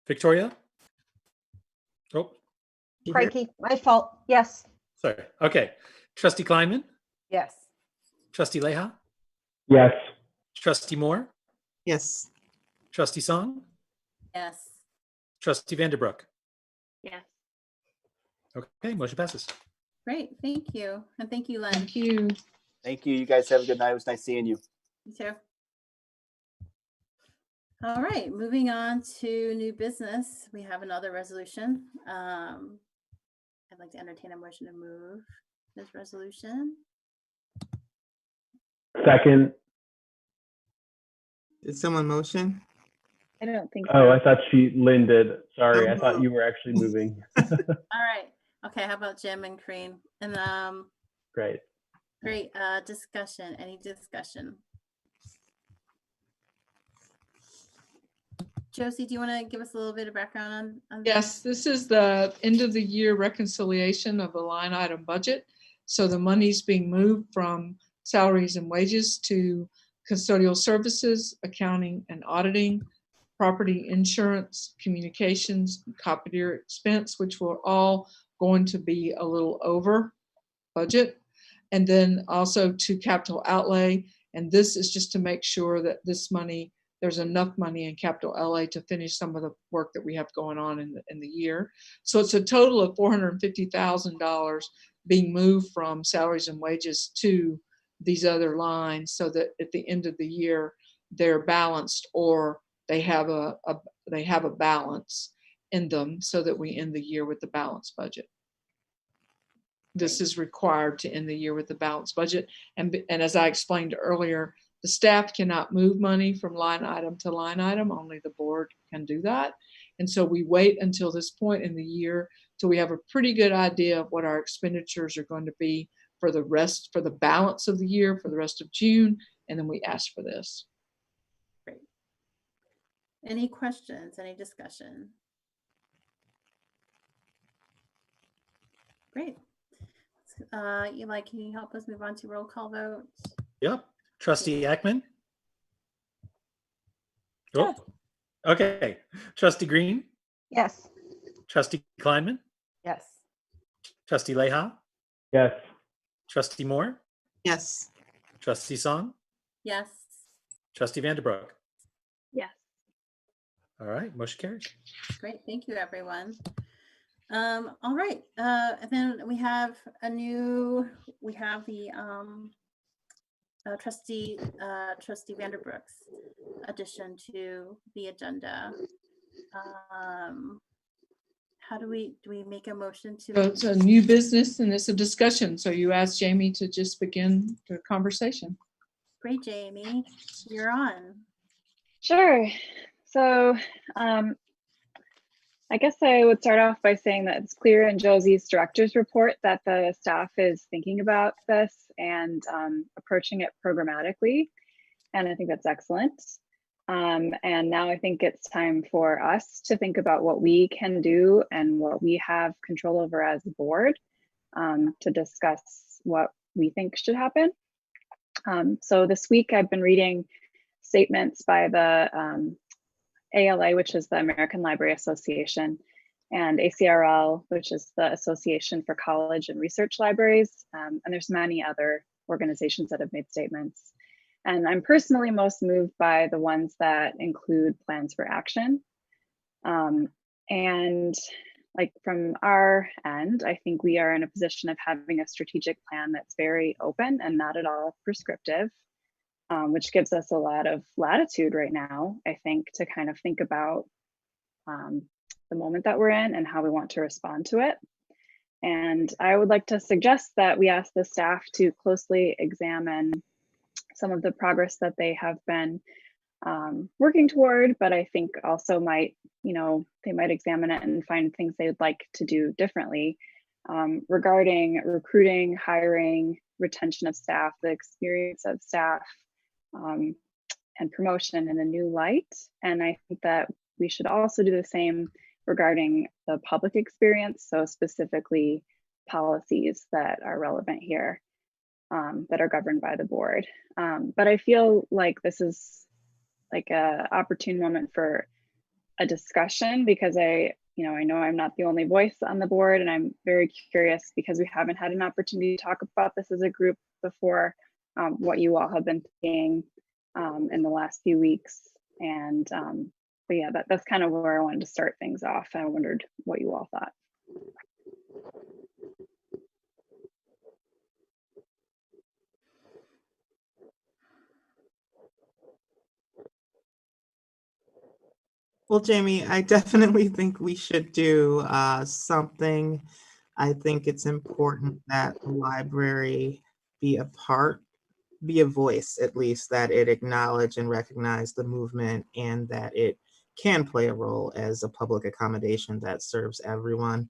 Victoria? Oh, Crikey, my fault. Yes. sorry. Okay. Trustee Kleinman, Yes. Trustee Leha, Yes. Trustee Moore, Yes. Trustee Song, Yes. Trustee Vanderbrook. Yes. Okay, motion passes. Great, thank you. And thank you, Len. Thank you. Thank you. You guys have a good night. It was nice seeing you. You too. All right, moving on to new business. We have another resolution. I'd like to entertain a motion to move this resolution. Second. Did someone motion? I don't think Oh, so. I thought Lynn did. Sorry, Oh, I thought no. you were actually moving. All right. Okay, how about Jim and Crean? And Great. great discussion. Any discussion? Josie, do you want to give us a little bit of background on this? Yes, this is the end of the year reconciliation of a line item budget. So the money's being moved from salaries and wages to custodial services, accounting and auditing, property insurance, communications, copier expense, which were all going to be a little over budget. And then also to capital outlay. And this is just to make sure that this money, there's enough money in capital outlay to finish some of the work that we have going on in the year. So it's a total of $450,000 being moved from salaries and wages to these other lines so that at the end of the year, they're balanced or they have a balance in them so that we end the year with the balanced budget. This is required to end the year with the balanced budget. And as I explained earlier, the staff cannot move money from line item to line item, only the board can do that. And so we wait until this point in the year till we have a pretty good idea of what our expenditures are going to be for the balance of the year, for the rest of June, and then we ask for this. Great. Any questions, any discussion? Great. Eli, can you help us move on to roll call vote? Yep. Trustee Ackman. Oh, okay. Trustee Green, Yes. Trustee Kleinman, Yes. Trustee Leha, Yes. Trustee Moore, Yes. Trustee Song, Yes. Trustee Vanderbrook. Yes. All right, motion carries. Great, thank you, everyone. All right, and then we have the trustee Vanderbrook's addition to the agenda. How do we make a motion to? So it's a new business and it's a discussion. So you asked Jamie to just begin the conversation. Great, Jamie, you're on. Sure. So I guess I would start off by saying that it's clear in Josie's director's report that the staff is thinking about this and approaching it programmatically. And I think that's excellent. And now I think it's time for us to think about what we can do and what we have control over as a board to discuss what we think should happen. So this week I've been reading statements by the ALA, which is the American Library Association, and ACRL, which is the Association for College and Research Libraries. And there's many other organizations that have made statements. And I'm personally most moved by the ones that include plans for action. And like from our end, I think we are in a position of having a strategic plan that's very open and not at all prescriptive. Which gives us a lot of latitude right now, I think, to kind of think about the moment that we're in and how we want to respond to it. And I would like to suggest that we ask the staff to closely examine some of the progress that they have been working toward, but I think also might, they might examine it and find things they would like to do differently regarding recruiting, hiring, retention of staff, the experience of staff, and promotion in a new light. And I think that we should also do the same regarding the public experience, so specifically policies that are relevant here, that are governed by the board. But I feel like this is like a opportune moment for a discussion, because I know I'm not the only voice on the board, and I'm very curious, because we haven't had an opportunity to talk about this as a group before, what you all have been thinking in the last few weeks. And but yeah, that's kind of where I wanted to start things off. I wondered what you all thought. Well, Jamie, I definitely think we should do something. I think it's important that the library be be a voice, at least, that it acknowledge and recognize the movement, and that it can play a role as a public accommodation that serves everyone.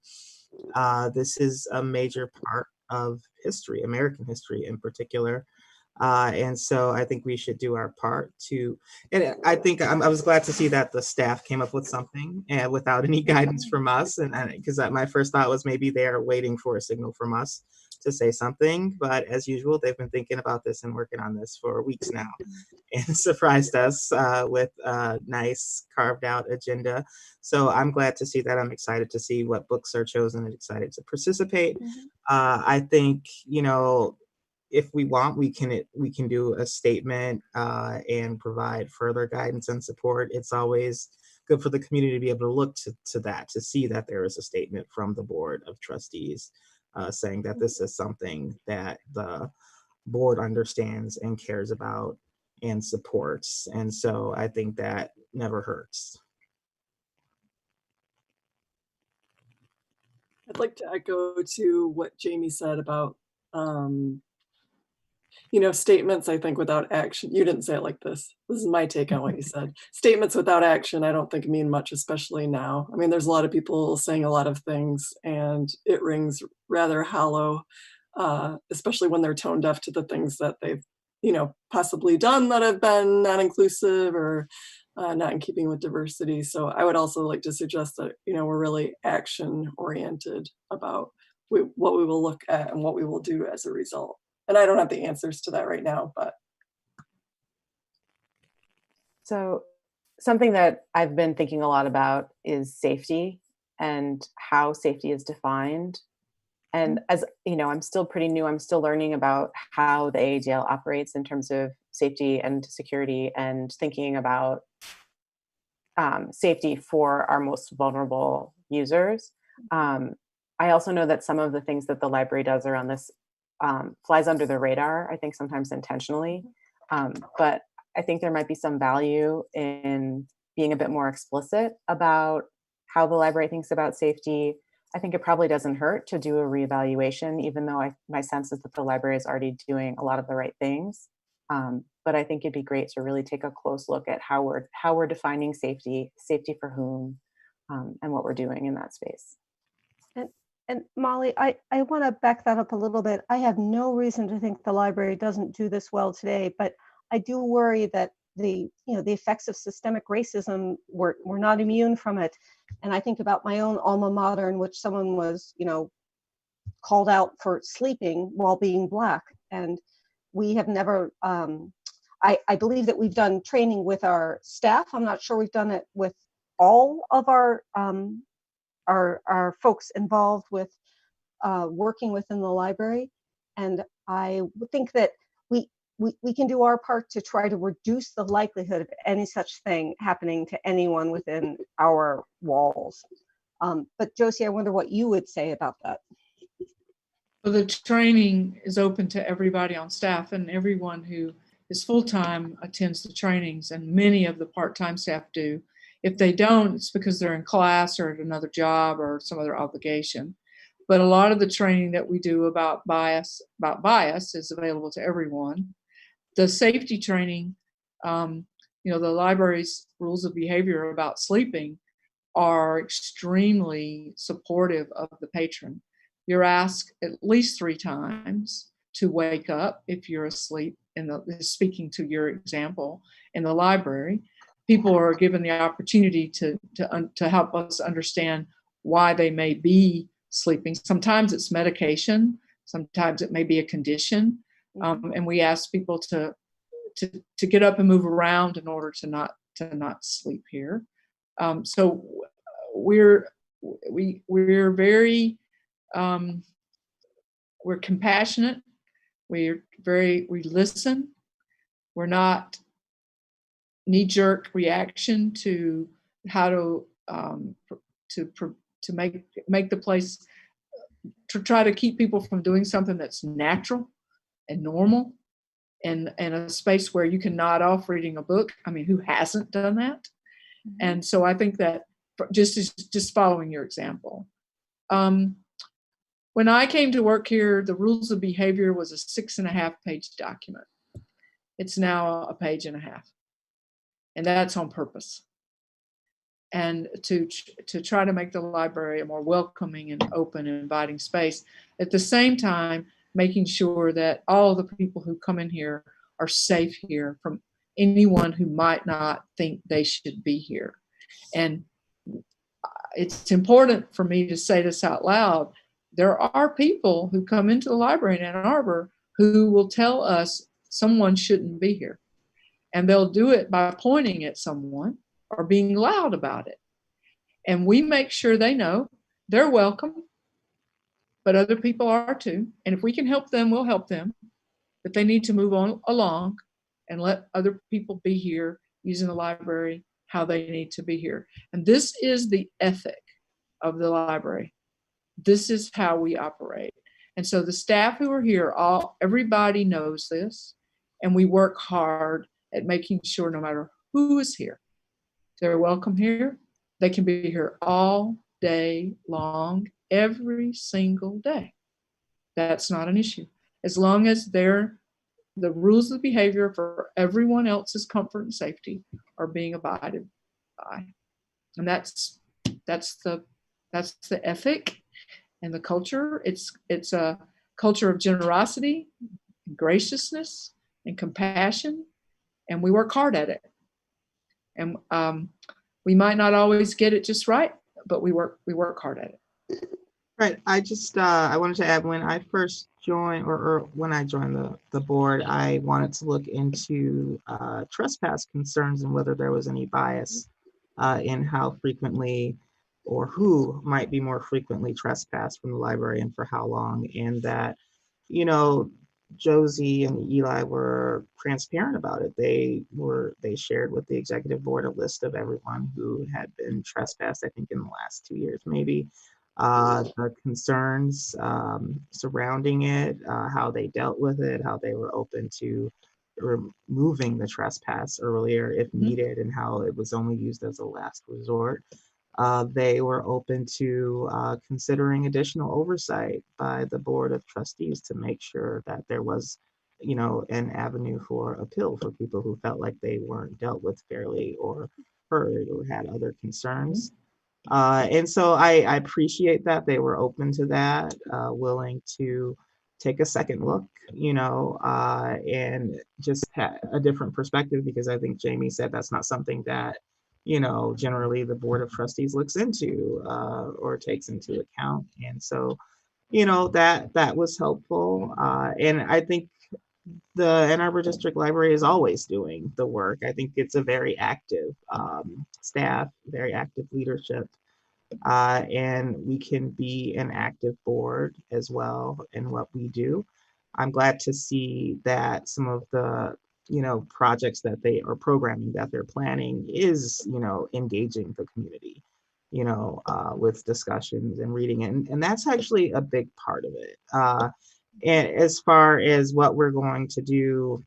This is a major part of history, American history in particular. And so I think we should do our part to, and I think I was glad to see that the staff came up with something and without any guidance from us. And because my first thought was maybe they're waiting for a signal from us to say something. But as usual, they've been thinking about this and working on this for weeks now, and surprised us with a nice carved out agenda. So I'm glad to see that. I'm excited to see what books are chosen and excited to participate. I think, if we want, we can do a statement and provide further guidance and support. It's always good for the community to be able to look to that, to see that there is a statement from the Board of Trustees saying that this is something that the board understands and cares about and supports. And so I think that never hurts. I'd like to echo to what Jamie said about statements, I think, without action. You didn't say it like this. This is my take on what you said. Statements without action, I don't think mean much, especially now. I mean, there's a lot of people saying a lot of things, and it rings rather hollow, especially when they're tone deaf to the things that they've, possibly done that have been not inclusive or not in keeping with diversity. So I would also like to suggest that, we're really action oriented about what we will look at and what we will do as a result. And I don't have the answers to that right now, but. So something that I've been thinking a lot about is safety and how safety is defined. And as I'm still pretty new, I'm still learning about how the AADL operates in terms of safety and security, and thinking about safety for our most vulnerable users. I also know that some of the things that the library does around this flies under the radar, I think sometimes intentionally. But I think there might be some value in being a bit more explicit about how the library thinks about safety. I think it probably doesn't hurt to do a reevaluation, even though my sense is that the library is already doing a lot of the right things. But I think it'd be great to really take a close look at how we're defining safety for whom, and what we're doing in that space. And Molly, I want to back that up a little bit. I have no reason to think the library doesn't do this well today, but I do worry that the effects of systemic racism, we're not immune from it. And I think about my own alma mater, in which someone was, called out for sleeping while being Black. And we have never, I believe that we've done training with our staff. I'm not sure we've done it with all of our folks involved with working within the library. And I would think that we can do our part to try to reduce the likelihood of any such thing happening to anyone within our walls. But Josie, I wonder what you would say about that. So the training is open to everybody on staff, and everyone who is full-time attends the trainings, and many of the part-time staff do. If they don't, it's because they're in class or at another job or some other obligation. But a lot of the training that we do about bias is available to everyone. The safety training, the library's rules of behavior about sleeping are extremely supportive of the patron. You're asked at least 3 times to wake up if you're asleep. Speaking to your example in the library, people are given the opportunity to help us understand why they may be sleeping. Sometimes it's medication, sometimes it may be a condition, and we ask people to get up and move around in order to not sleep here. So we're very we're compassionate. We listen. We're not knee-jerk reaction to how to make the place, to try to keep people from doing something that's natural and normal, and a space where you can nod off reading a book. I mean, who hasn't done that? And so I think that just following your example. When I came to work here, the rules of behavior was a 6.5-page document. It's now a 1.5 pages, and that's on purpose. And to try to make the library a more welcoming and open and inviting space, at the same time making sure that all the people who come in here are safe here from anyone who might not think they should be here. And it's important for me to say this out loud. There are people who come into the library in Ann Arbor who will tell us someone shouldn't be here. And they'll do it by pointing at someone or being loud about it. And we make sure they know they're welcome, but other people are too. And if we can help them, we'll help them. But they need to move on along and let other people be here using the library how they need to be here. And this is the ethic of the library. This is how we operate. And so the staff who are here, everybody knows this, and we work hard at making sure no matter who is here, they're welcome here. They can be here all day long, every single day. That's not an issue. As long as the rules of behavior for everyone else's comfort and safety are being abided by. And that's the ethic and the culture. It's a culture of generosity, graciousness, and compassion, and we work hard at it. And we might not always get it just right, but we work hard at it. Right. I just I wanted to add, when I first joined, or when I joined the board, I wanted to look into trespass concerns and whether there was any bias in how frequently or who might be more frequently trespassed from the library and for how long. And that, Josie and Eli were transparent about it. They shared with the executive board a list of everyone who had been trespassed, I think in the last 2 years, maybe. The concerns surrounding it, how they dealt with it, how they were open to removing the trespass earlier if needed, and how it was only used as a last resort. They were open to considering additional oversight by the Board of Trustees to make sure that there was, an avenue for appeal for people who felt like they weren't dealt with fairly or heard or had other concerns. And so I appreciate that they were open to that, willing to take a second look, and just have a different perspective, because I think Jamie said that's not something that, generally the Board of Trustees looks into or takes into account. And so, that was helpful. And I think the Ann Arbor District Library is always doing the work. I think it's a very active staff, very active leadership. And we can be an active board as well in what we do. I'm glad to see that some of the, projects that they are programming that they're planning is, engaging the community, with discussions and reading it. And that's actually a big part of it. And as far as what we're going to do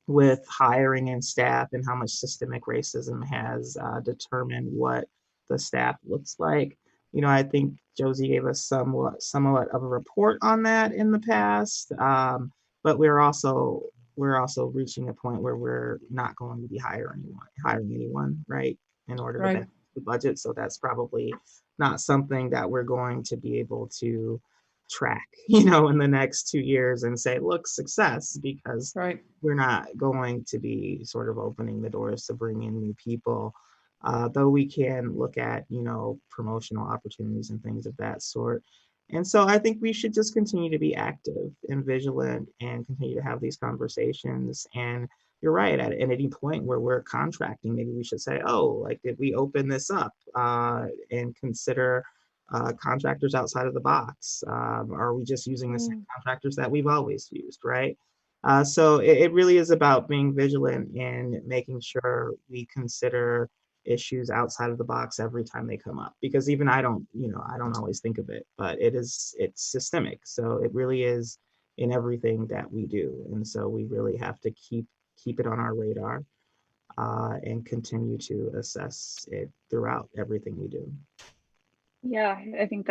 with hiring and staff and how much systemic racism has determined what the staff looks like. I think Josie gave us somewhat of a report on that in the past, but we're also reaching a point where we're not going to be hiring anyone, right, in order to balance the budget. So that's probably not something that we're going to be able to track, you know, in the next 2 years and say, look, success, because Right. we're not going to be sort of opening the doors to bring in new people. Though we can look at, you know, promotional opportunities and things of that sort. And so I think we should just continue to be active and vigilant and continue to have these conversations. And you're right, at any point where we're contracting, maybe we should say, oh, like, did we open this up and consider contractors outside of the box? Are we just using the same contractors that we've always used, right? So it really is about being vigilant and making sure we consider issues outside of the box every time they come up, because even I don't, you know, I don't always think of it, but it's systemic. So it really is in everything that we do. And so we really have to keep it on our radar and continue to assess it throughout everything we do. Yeah, I think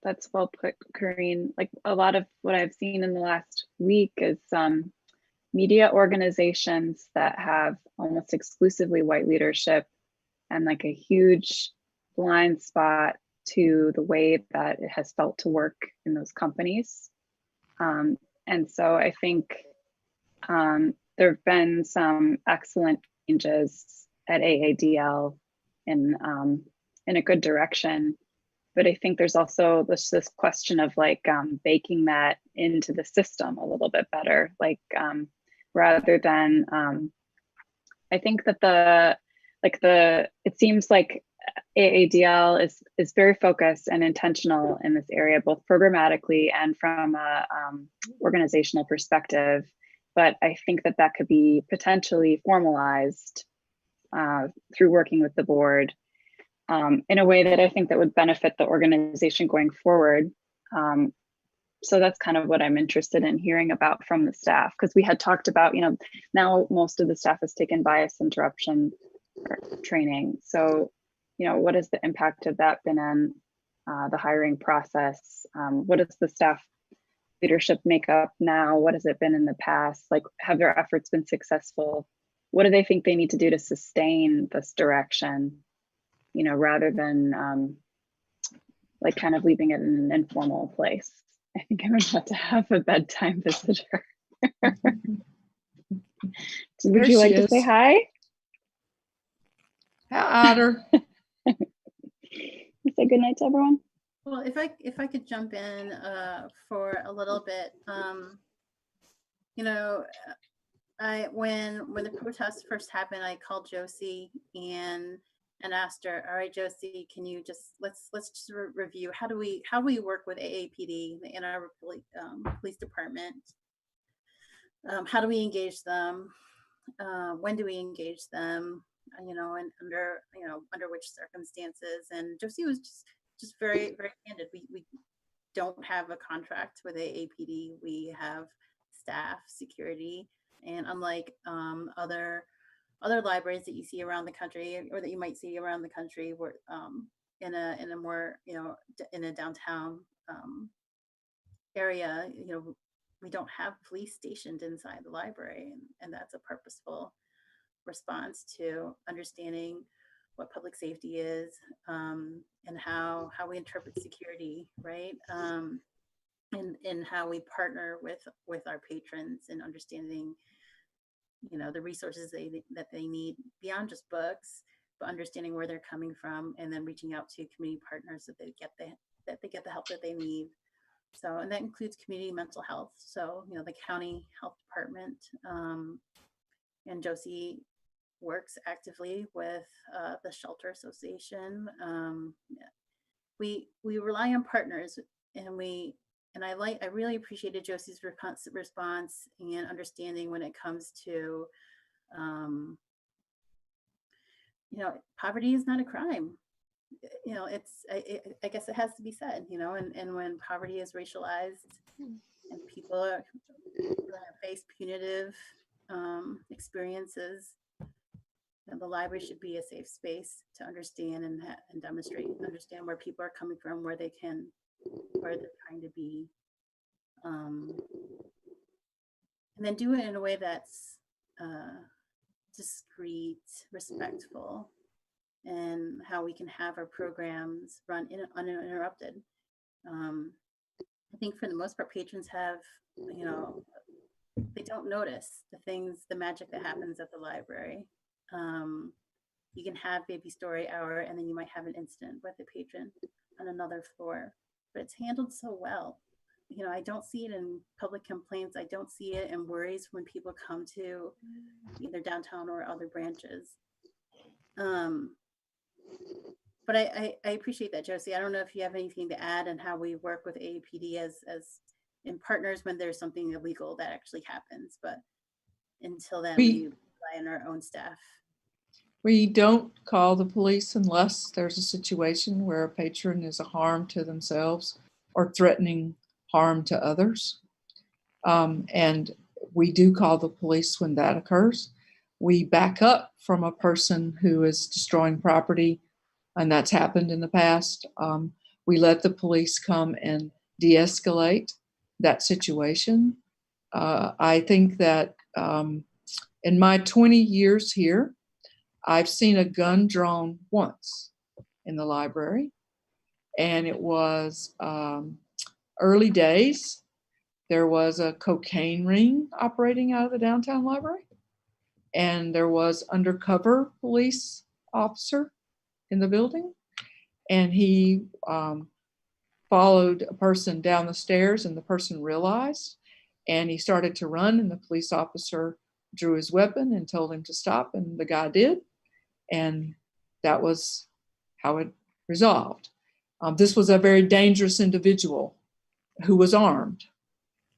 that's well put, Corinne. Like a lot of what I've seen in the last week is media organizations that have almost exclusively white leadership and like a huge blind spot to the way that it has felt to work in those companies. And so I think there have been some excellent changes at AADL in a good direction. But I think there's also this question of like baking that into the system a little bit better, like rather than, I think that it seems like AADL is very focused and intentional in this area, both programmatically and from a organizational perspective. But I think that could be potentially formalized through working with the board in a way that I think that would benefit the organization going forward. So that's kind of what I'm interested in hearing about from the staff, because we had talked about, you know, now most of the staff has taken bias interruption training. So, you know, what has the impact of that been on the hiring process? What is the staff leadership makeup now? What has it been in the past? Like, have their efforts been successful? What do they think they need to do to sustain this direction? You know, rather than like kind of leaving it in an informal place. I think I'm about to have a bedtime visitor. Would you like to say hi? Hi, Otter. Say good night to everyone. Well, if I could jump in for a little bit, you know, when the protests first happened, I called Josie and asked her, all right, Josie, can you just let's just review how do we work with AAPD in our police department? How do we engage them? When do we engage them? You know, and under which circumstances? And Josie was just very, very candid. We don't have a contract with AAPD. We have staff, security, and unlike other libraries that you see around the country, or that you might see around the country, where in a more, you know, in a downtown area, you know, we don't have police stationed inside the library, and that's a purposeful response to understanding what public safety is, and how we interpret security, right? And how we partner with our patrons in understanding, you know, the resources that they need beyond just books, but understanding where they're coming from, and then reaching out to community partners so they get the help that they need. So, and that includes community mental health. So, you know, the county health department, and Josie works actively with the Shelter Association. We rely on partners, and I really appreciated Josie's response and understanding when it comes to, you know, poverty is not a crime. You know, I guess it has to be said, you know, and when poverty is racialized and people face punitive experiences, you know, the library should be a safe space to understand and demonstrate and understand where people are coming from, where they're trying to be, and then do it in a way that's discreet, respectful, and how we can have our programs run uninterrupted. I think for the most part, patrons have, you know, they don't notice the things, the magic that happens at the library. You can have baby story hour, and then you might have an incident with a patron on another floor, but it's handled so well. You know, I don't see it in public complaints. I don't see it in worries when people come to either downtown or other branches. But I appreciate that, Josie. I don't know if you have anything to add on how we work with AAPD as in partners when there's something illegal that actually happens. But until then, we rely on our own staff. We don't call the police unless there's a situation where a patron is a harm to themselves or threatening harm to others. And we do call the police when that occurs. We back up from a person who is destroying property, and that's happened in the past. We let the police come and de-escalate that situation. I think that in my 20 years here, I've seen a gun drawn once in the library, and it was early days. There was a cocaine ring operating out of the downtown library, and there was undercover police officer in the building, and he followed a person down the stairs, and the person realized, and he started to run, and the police officer drew his weapon and told him to stop, and the guy did. And that was how it resolved. This was a very dangerous individual who was armed.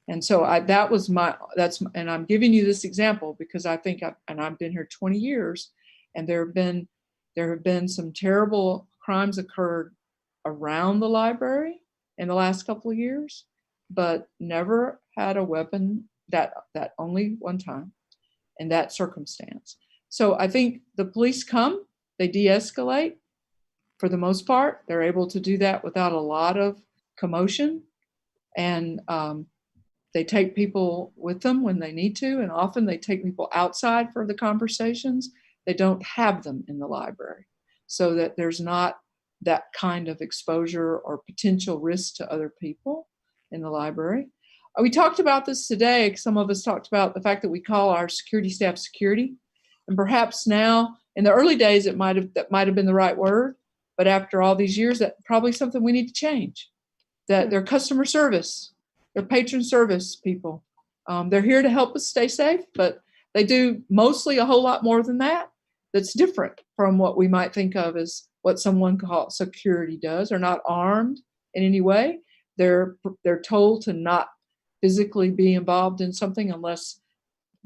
And so and I'm giving you this example because I think, I've been here 20 years, and there have been some terrible crimes occurred around the library in the last couple of years, but never had a weapon, that only one time in that circumstance. So I think the police come, they de-escalate for the most part. They're able to do that without a lot of commotion, and they take people with them when they need to, and often they take people outside for the conversations. They don't have them in the library, so that there's not that kind of exposure or potential risk to other people in the library. We talked about this today. Some of us talked about the fact that we call our security staff security. And perhaps now, in the early days, that might have been the right word, but after all these years, that's probably something we need to change. That they're customer service, they're patron service people. They're here to help us stay safe, but they do mostly a whole lot more than that. That's different from what we might think of as what someone calls security does. They're not armed in any way. They're told to not physically be involved in something unless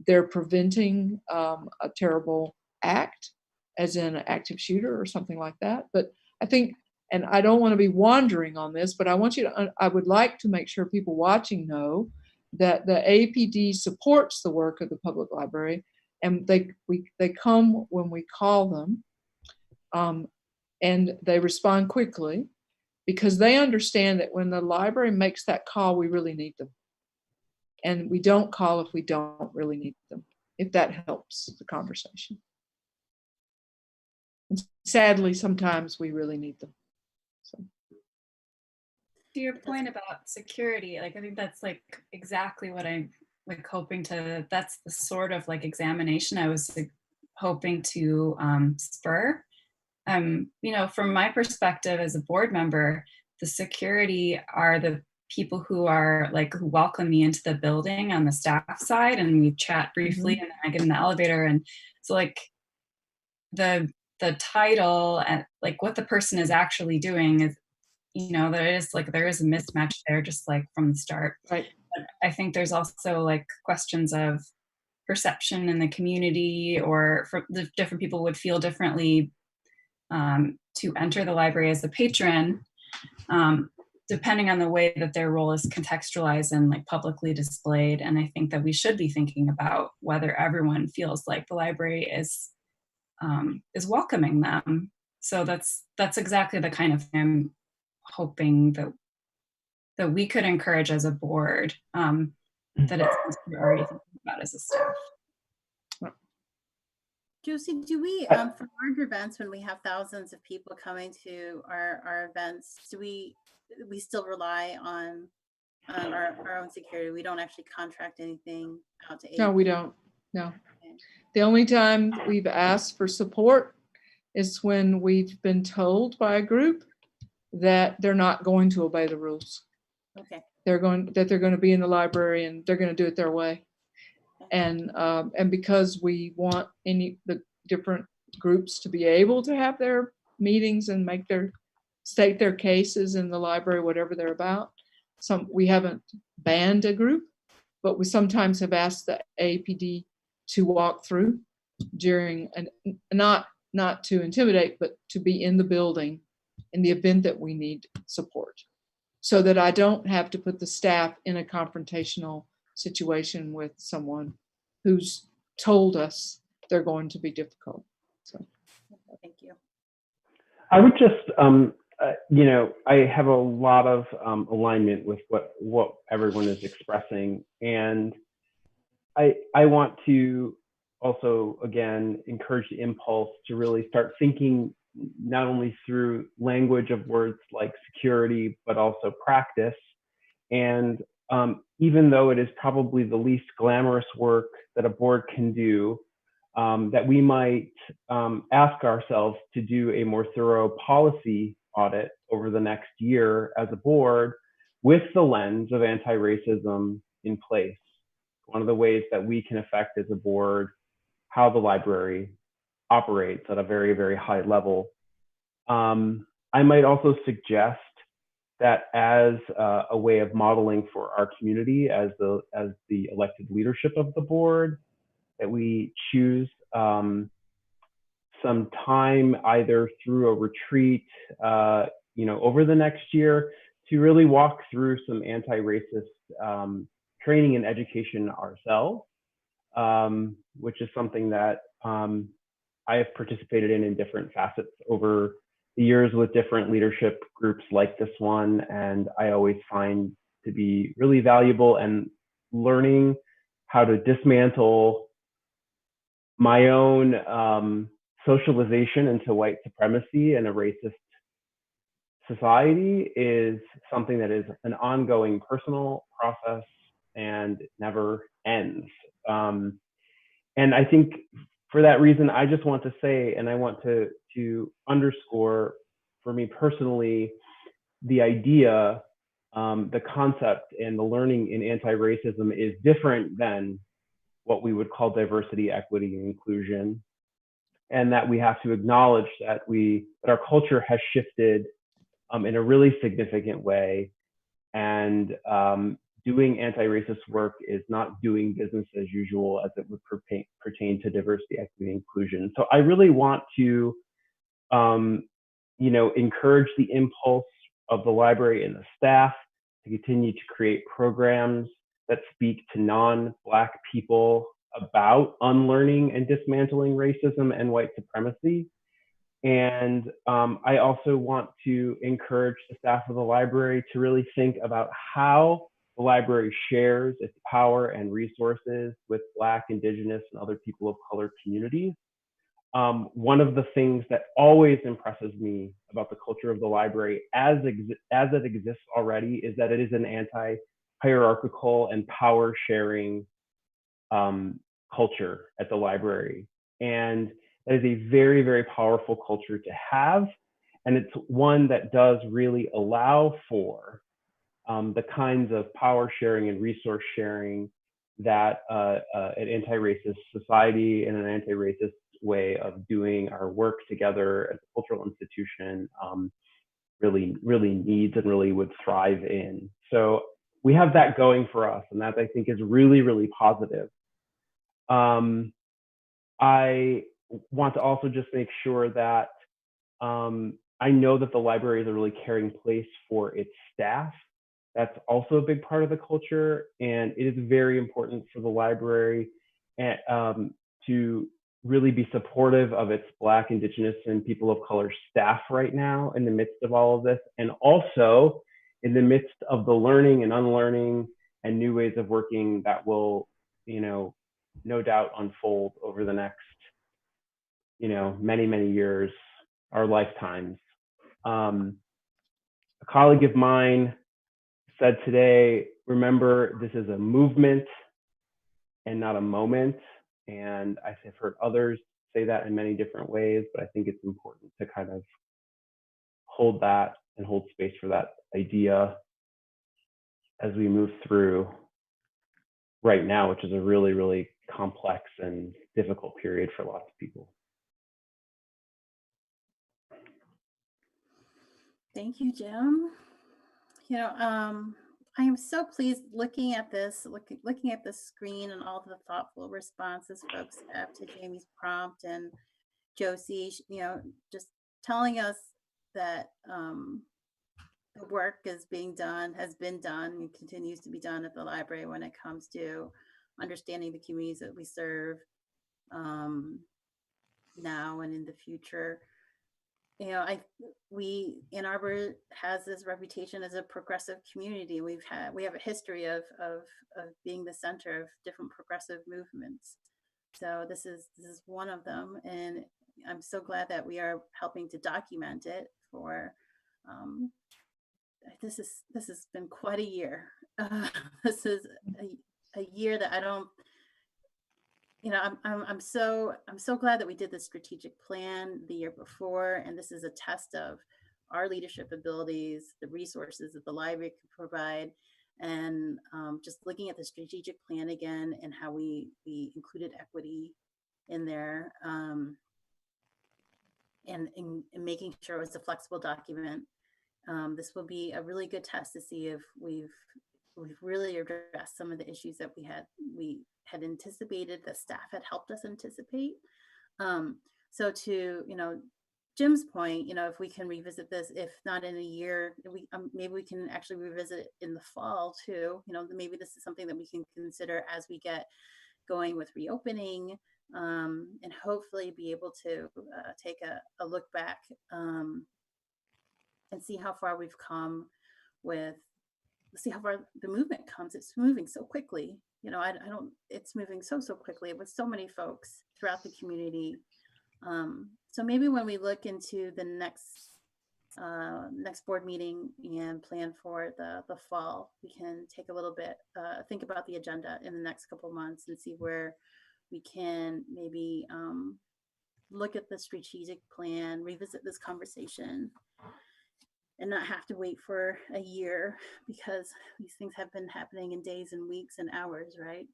they're preventing a terrible act, as in an active shooter or something like that. But I think, and I don't want to be wandering on this, but I would like to make sure people watching know that the AAPD supports the work of the public library, and they come when we call them, and they respond quickly because they understand that when the library makes that call, we really need them. And we don't call if we don't really need them, if that helps the conversation. And sadly, sometimes we really need them. So. To your point about security, like I think that's like exactly what I'm like hoping to, that's the sort of like examination I was like, hoping to spur. You know, from my perspective as a board member, the security are the people who are like, who welcome me into the building on the staff side, and we chat briefly, and then I get in the elevator. And so like the title and like what the person is actually doing is, you know, there is a mismatch there just like from the start. Right. But I think there's also like questions of perception in the community, or for the different people would feel differently to enter the library as a patron, depending on the way that their role is contextualized and like publicly displayed. And I think that we should be thinking about whether everyone feels like the library is welcoming them. So that's exactly the kind of thing I'm hoping that we could encourage as a board, that it's something we're already thinking about as a staff. Josie, do we, for larger events, when we have thousands of people coming to our events, do we still rely on our own security. We don't actually contract anything out to No, we don't. No. The only time we've asked for support is when we've been told by a group that they're not going to obey the rules. Okay. They're going to be in the library and they're going to do it their way. And because we want the different groups to be able to have their meetings and state their cases in the library, whatever they're about. We haven't banned a group, but we sometimes have asked the AAPD to walk through during, and not to intimidate, but to be in the building in the event that we need support, so that I don't have to put the staff in a confrontational situation with someone who's told us they're going to be difficult. So, thank you. I would just, I have a lot of alignment with what everyone is expressing, and I want to also, again, encourage the impulse to really start thinking not only through language of words like security, but also practice. And even though it is probably the least glamorous work that a board can do, that we might ask ourselves to do a more thorough policy audit over the next year as a board with the lens of anti-racism in place. One of the ways that we can affect as a board how the library operates at a very, very high level. I might also suggest that as a way of modeling for our community as the elected leadership of the board, that we choose some time either through a retreat, over the next year to really walk through some anti-racist training and education ourselves, which is something that I have participated in different facets over the years with different leadership groups like this one. And I always find to be really valuable, and learning how to dismantle my own socialization into white supremacy and a racist society is something that is an ongoing personal process and never ends. And I think for that reason, I just want to say, and I want to underscore for me personally, the idea, the concept and the learning in anti-racism is different than what we would call diversity, equity, and inclusion. And that we have to acknowledge that our culture has shifted in a really significant way. And doing anti-racist work is not doing business as usual as it would pertain to diversity, equity, and inclusion. So I really want to, encourage the impulse of the library and the staff to continue to create programs that speak to non-Black people about unlearning and dismantling racism and white supremacy. And I also want to encourage the staff of the library to really think about how the library shares its power and resources with Black, Indigenous, and other people of color communities. One of the things that always impresses me about the culture of the library as it exists already is that it is an anti-hierarchical and power-sharing culture at the library. And that is a very, very powerful culture to have. And it's one that does really allow for the kinds of power sharing and resource sharing that an anti-racist society and an anti-racist way of doing our work together as a cultural institution really needs and really would thrive in. So we have that going for us, and that I think is really, really positive. I want to also just make sure that I know that the library is a really caring place for its staff. That's also a big part of the culture, and it is very important for the library to really be supportive of its Black, Indigenous, and people of color staff right now in the midst of all of this, and also in the midst of the learning and unlearning and new ways of working that will, no doubt unfold over the next, many, many years, our lifetimes. A colleague of mine said today, remember this is a movement and not a moment. And I've heard others say that in many different ways, but I think it's important to kind of hold that and hold space for that idea as we move through right now, which is a really, really complex and difficult period for lots of people. Thank you, Jim. You know, I am so pleased looking at this, looking at the screen and all the thoughtful responses folks have to Jamie's prompt, and Josie, you know, just telling us that the work is being done, has been done, and continues to be done at the library when it comes to understanding the communities that we serve now and in the future. You know, Ann Arbor has this reputation as a progressive community. We have a history of being the center of different progressive movements. So this is one of them, and I'm so glad that we are helping to document it for. This has been quite a year. This is a year that I don't. You know, I'm so glad that we did the strategic plan the year before, and this is a test of our leadership abilities, the resources that the library can provide, and just looking at the strategic plan again and how we included equity in there, and making sure it was a flexible document. This will be a really good test to see if we've really addressed some of the issues that we had anticipated, the staff had helped us anticipate. So to, you know, Jim's point, you know, if we can revisit this, if not in a year, maybe we can actually revisit it in the fall too. You know, maybe this is something that we can consider as we get going with reopening, and hopefully be able to take a look back and see how far we've come with, see how far the movement comes. It's moving so quickly. You know, it's moving so quickly with so many folks throughout the community. So maybe when we look into the next board meeting and plan for the fall, we can take a little bit, think about the agenda in the next couple months and see where we can maybe look at the strategic plan, revisit this conversation, and not have to wait for a year, because these things have been happening in days and weeks and hours, right?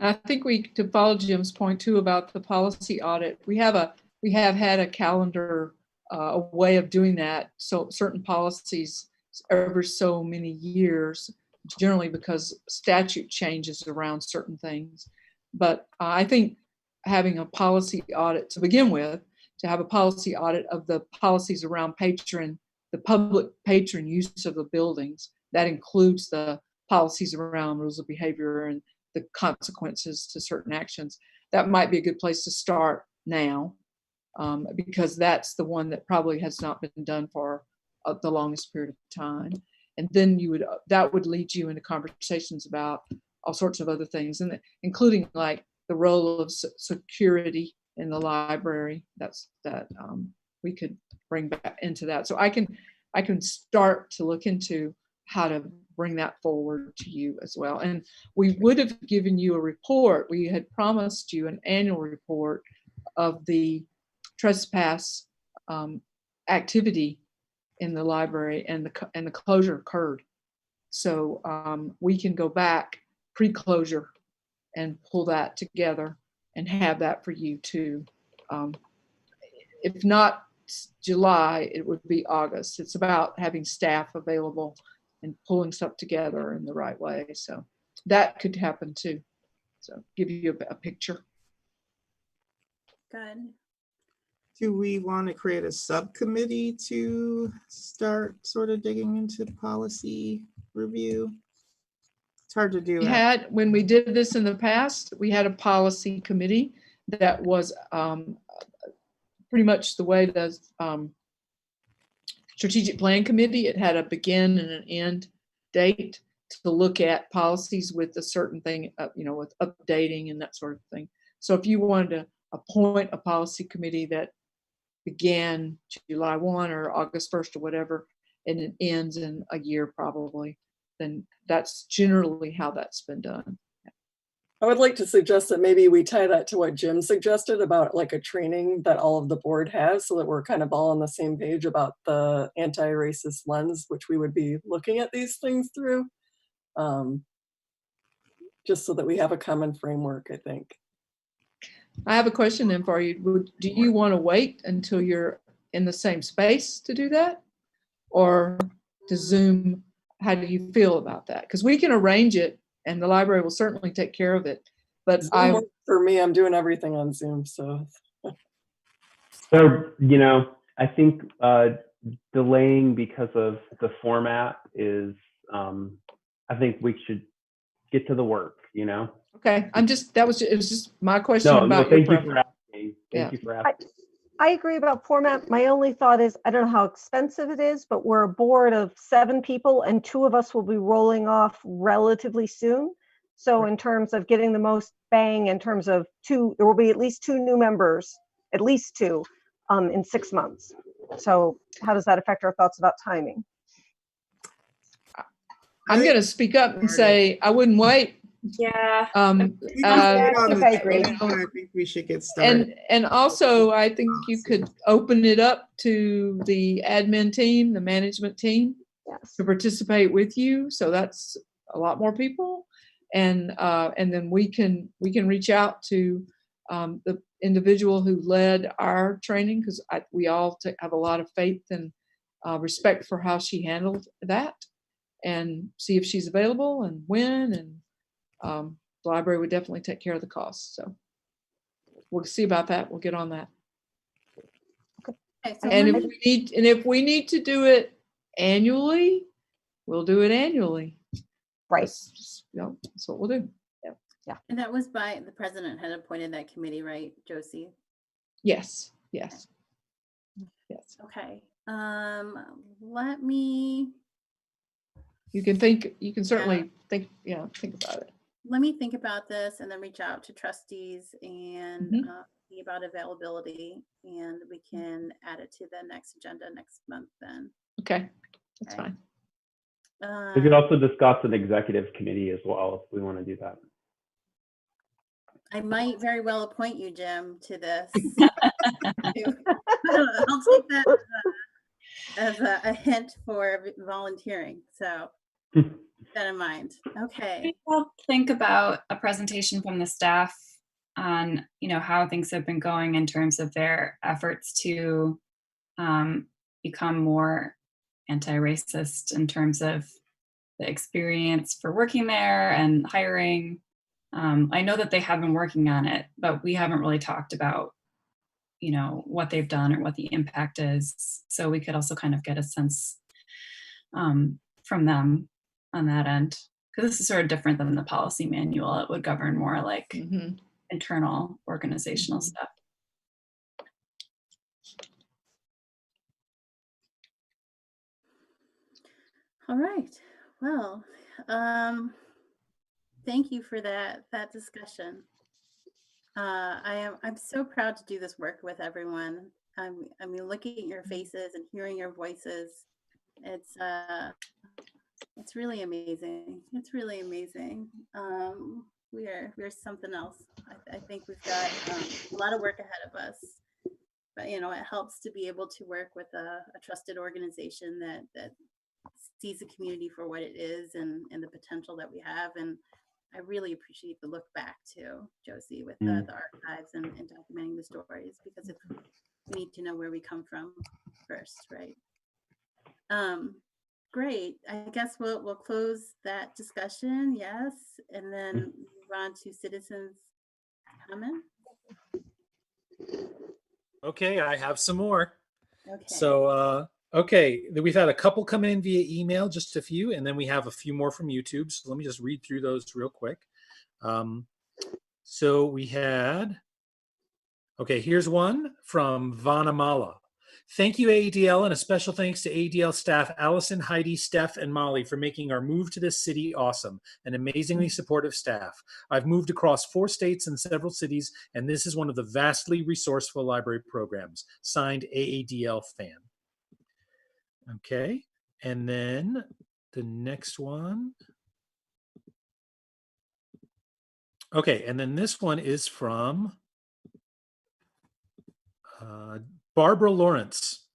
I think to follow Jim's point too about the policy audit, we have had a calendar, a way of doing that. So certain policies every so many years, generally because statute changes around certain things. But I think having a policy audit to begin with, to have a policy audit of the policies around the public patron use of the buildings, that includes the policies around rules of behavior and the consequences to certain actions. That might be a good place to start now, because that's the one that probably has not been done for the longest period of time. And then that would lead you into conversations about all sorts of other things, and including like the role of security in the library. That we could bring back into that. So I can start to look into how to bring that forward to you as well. And we would have given you a report. We had promised you an annual report of the trespass activity in the library, and the closure occurred. So we can go back pre-closure and pull that together and have that for you too. If not July, it would be August. It's about having staff available and pulling stuff together in the right way. So that could happen too. So give you a picture. Good. Do we want to create a subcommittee to start sort of digging into policy review? It's hard to do. When we did this in the past, we had a policy committee that was pretty much the way the strategic plan committee. It had a begin and an end date to look at policies with a certain thing, with updating and that sort of thing. So if you wanted to appoint a policy committee that began July 1 or August 1st or whatever, and it ends in a year probably, then that's generally how that's been done. I would like to suggest that maybe we tie that to what Jim suggested about like a training that all of the board has, so that we're kind of all on the same page about the anti-racist lens, which we would be looking at these things through. Just so that we have a common framework, I think. I have a question then for you. Do you want to wait until you're in the same space to do that? Or to Zoom, how do you feel about that? Because we can arrange it and the library will certainly take care of it. But for me, I'm doing everything on Zoom, so. So, you know, I think delaying because of the format is, I think we should get to the work, you know? Okay, it was just my question about No, thank your you for preference. asking. Thank you for asking. I agree about format. My only thought is, I don't know how expensive it is, but we're a board of 7 people and 2 of us will be rolling off relatively soon. So in terms of getting the most bang, in terms of there will be at least 2 new members, at least 2 in 6 months. So how does that affect our thoughts about timing? I'm going to speak up and say I wouldn't wait. Yeah. I agree. I think we should get started. And also, I think you could open it up to the admin team, the management team, to participate with you. So that's a lot more people, and then we can reach out to the individual who led our training, because we all have a lot of faith and respect for how she handled that, and see if she's available and when. And the library would definitely take care of the costs. So we'll see about that. We'll get on that. Okay, so And if we need to do it annually, we'll do it annually. Right. That's what we'll do. Yeah. And that was by the president had appointed that committee, right, Josie? Yes. Okay. Let me. You can certainly think about it. Let me think about this and then reach out to trustees and see about availability, and we can add it to the next agenda next month then. Okay, that's fine. We could also discuss an executive committee as well if we want to do that. I might very well appoint you, Jim, to this. I'll take that as a hint for volunteering. So keep that in mind. Okay. I'll think about a presentation from the staff on, how things have been going in terms of their efforts to become more anti-racist in terms of the experience for working there and hiring. I know that they have been working on it, but we haven't really talked about, what they've done or what the impact is. So we could also kind of get a sense from them on that end, because this is sort of different than the policy manual. It would govern more like internal organizational stuff. All right. Well, thank you for that discussion. I'm so proud to do this work with everyone. Looking at your faces and hearing your voices, it's really amazing. It's really amazing. We're something else. I think we've got a lot of work ahead of us, but it helps to be able to work with a trusted organization that sees the community for what it is and the potential that we have. And I really appreciate the look back too, Josie, with the archives and documenting the stories, because we need to know where we come from first, right? Great. I guess we'll close that discussion, yes, and then move on to citizens' comment. Okay, I have some more. Okay. So, okay, we've had a couple come in via email, just a few, and then we have a few more from YouTube. So let me just read through those real quick. So we had, okay, here's one from Vanamala. Thank you, AADL, and a special thanks to AADL staff Allison, Heidi, Steph, and Molly for making our move to this city awesome. An amazingly supportive staff. I've moved across 4 states and several cities, and this is one of the vastly resourceful library programs. Signed, AADL fan. Okay, and then the next one. Okay, and then this one is from Barbara Lawrence.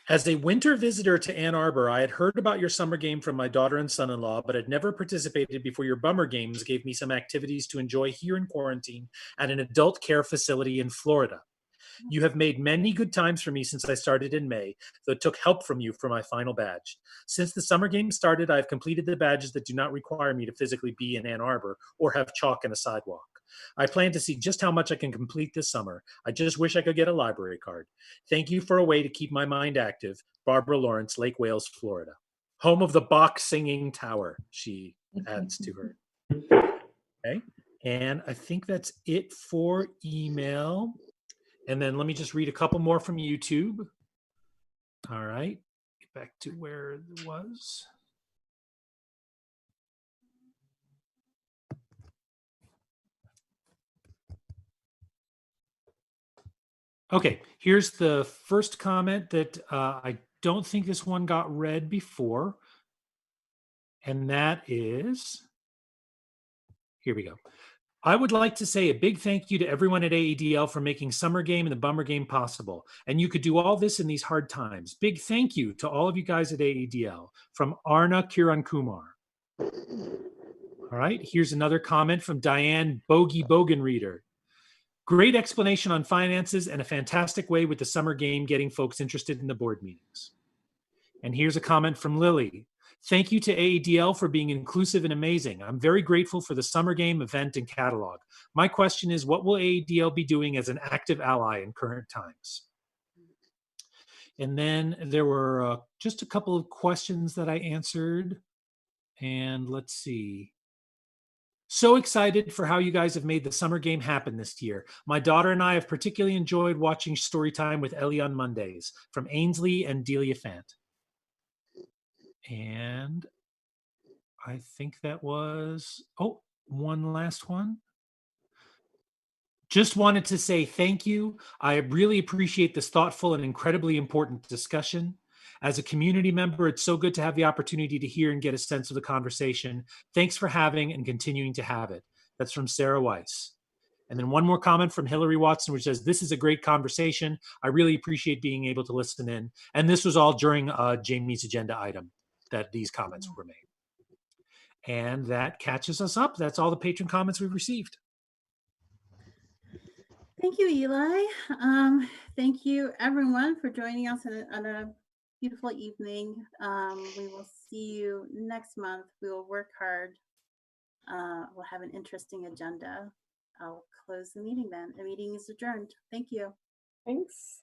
As a winter visitor to Ann Arbor, I had heard about your summer game from my daughter and son-in-law, but had never participated before your bummer games gave me some activities to enjoy here in quarantine at an adult care facility in Florida. You have made many good times for me since I started in May, though it took help from you for my final badge. Since the summer game started, I have completed the badges that do not require me to physically be in Ann Arbor or have chalk in a sidewalk. I plan to see just how much I can complete this summer. I just wish I could get a library card. Thank you for a way to keep my mind active. Barbara Lawrence, Lake Wales, Florida. Home of the Bach Singing Tower, she adds to her. Okay, and I think that's it for email. And then let me just read a couple more from YouTube. All right, get back to where it was. Okay, here's the first comment that I don't think this one got read before. And that is, here we go. I would like to say a big thank you to everyone at AADL for making Summer Game and the Bummer Game possible. And you could do all this in these hard times. Big thank you to all of you guys at AADL. From Arna Kiran Kumar. All right, here's another comment from Diane Bogey Bogan Reader. Great explanation on finances and a fantastic way with the summer game getting folks interested in the board meetings. And here's a comment from Lily. Thank you to AADL for being inclusive and amazing. I'm very grateful for the summer game event and catalog. My question is, what will AADL be doing as an active ally in current times? And then there were just a couple of questions that I answered. And let's see. So excited for how you guys have made the summer game happen this year. My daughter and I have particularly enjoyed watching Storytime with Ellie on Mondays. From Ainsley and Delia Fant. And I think that was, oh, one last one. Just wanted to say thank you. I really appreciate this thoughtful and incredibly important discussion. As a community member, it's so good to have the opportunity to hear and get a sense of the conversation. Thanks for having and continuing to have it. That's from Sarah Weiss. And then one more comment from Hillary Watson, which says, this is a great conversation. I really appreciate being able to listen in. And this was all during Jamie's agenda item that these comments were made. And that catches us up. That's all the patron comments we've received. Thank you, Eli. Thank you, everyone, for joining us on a beautiful evening. We will see you next month. We will work hard. We'll have an interesting agenda. I'll close the meeting then. The meeting is adjourned. Thank you. Thanks.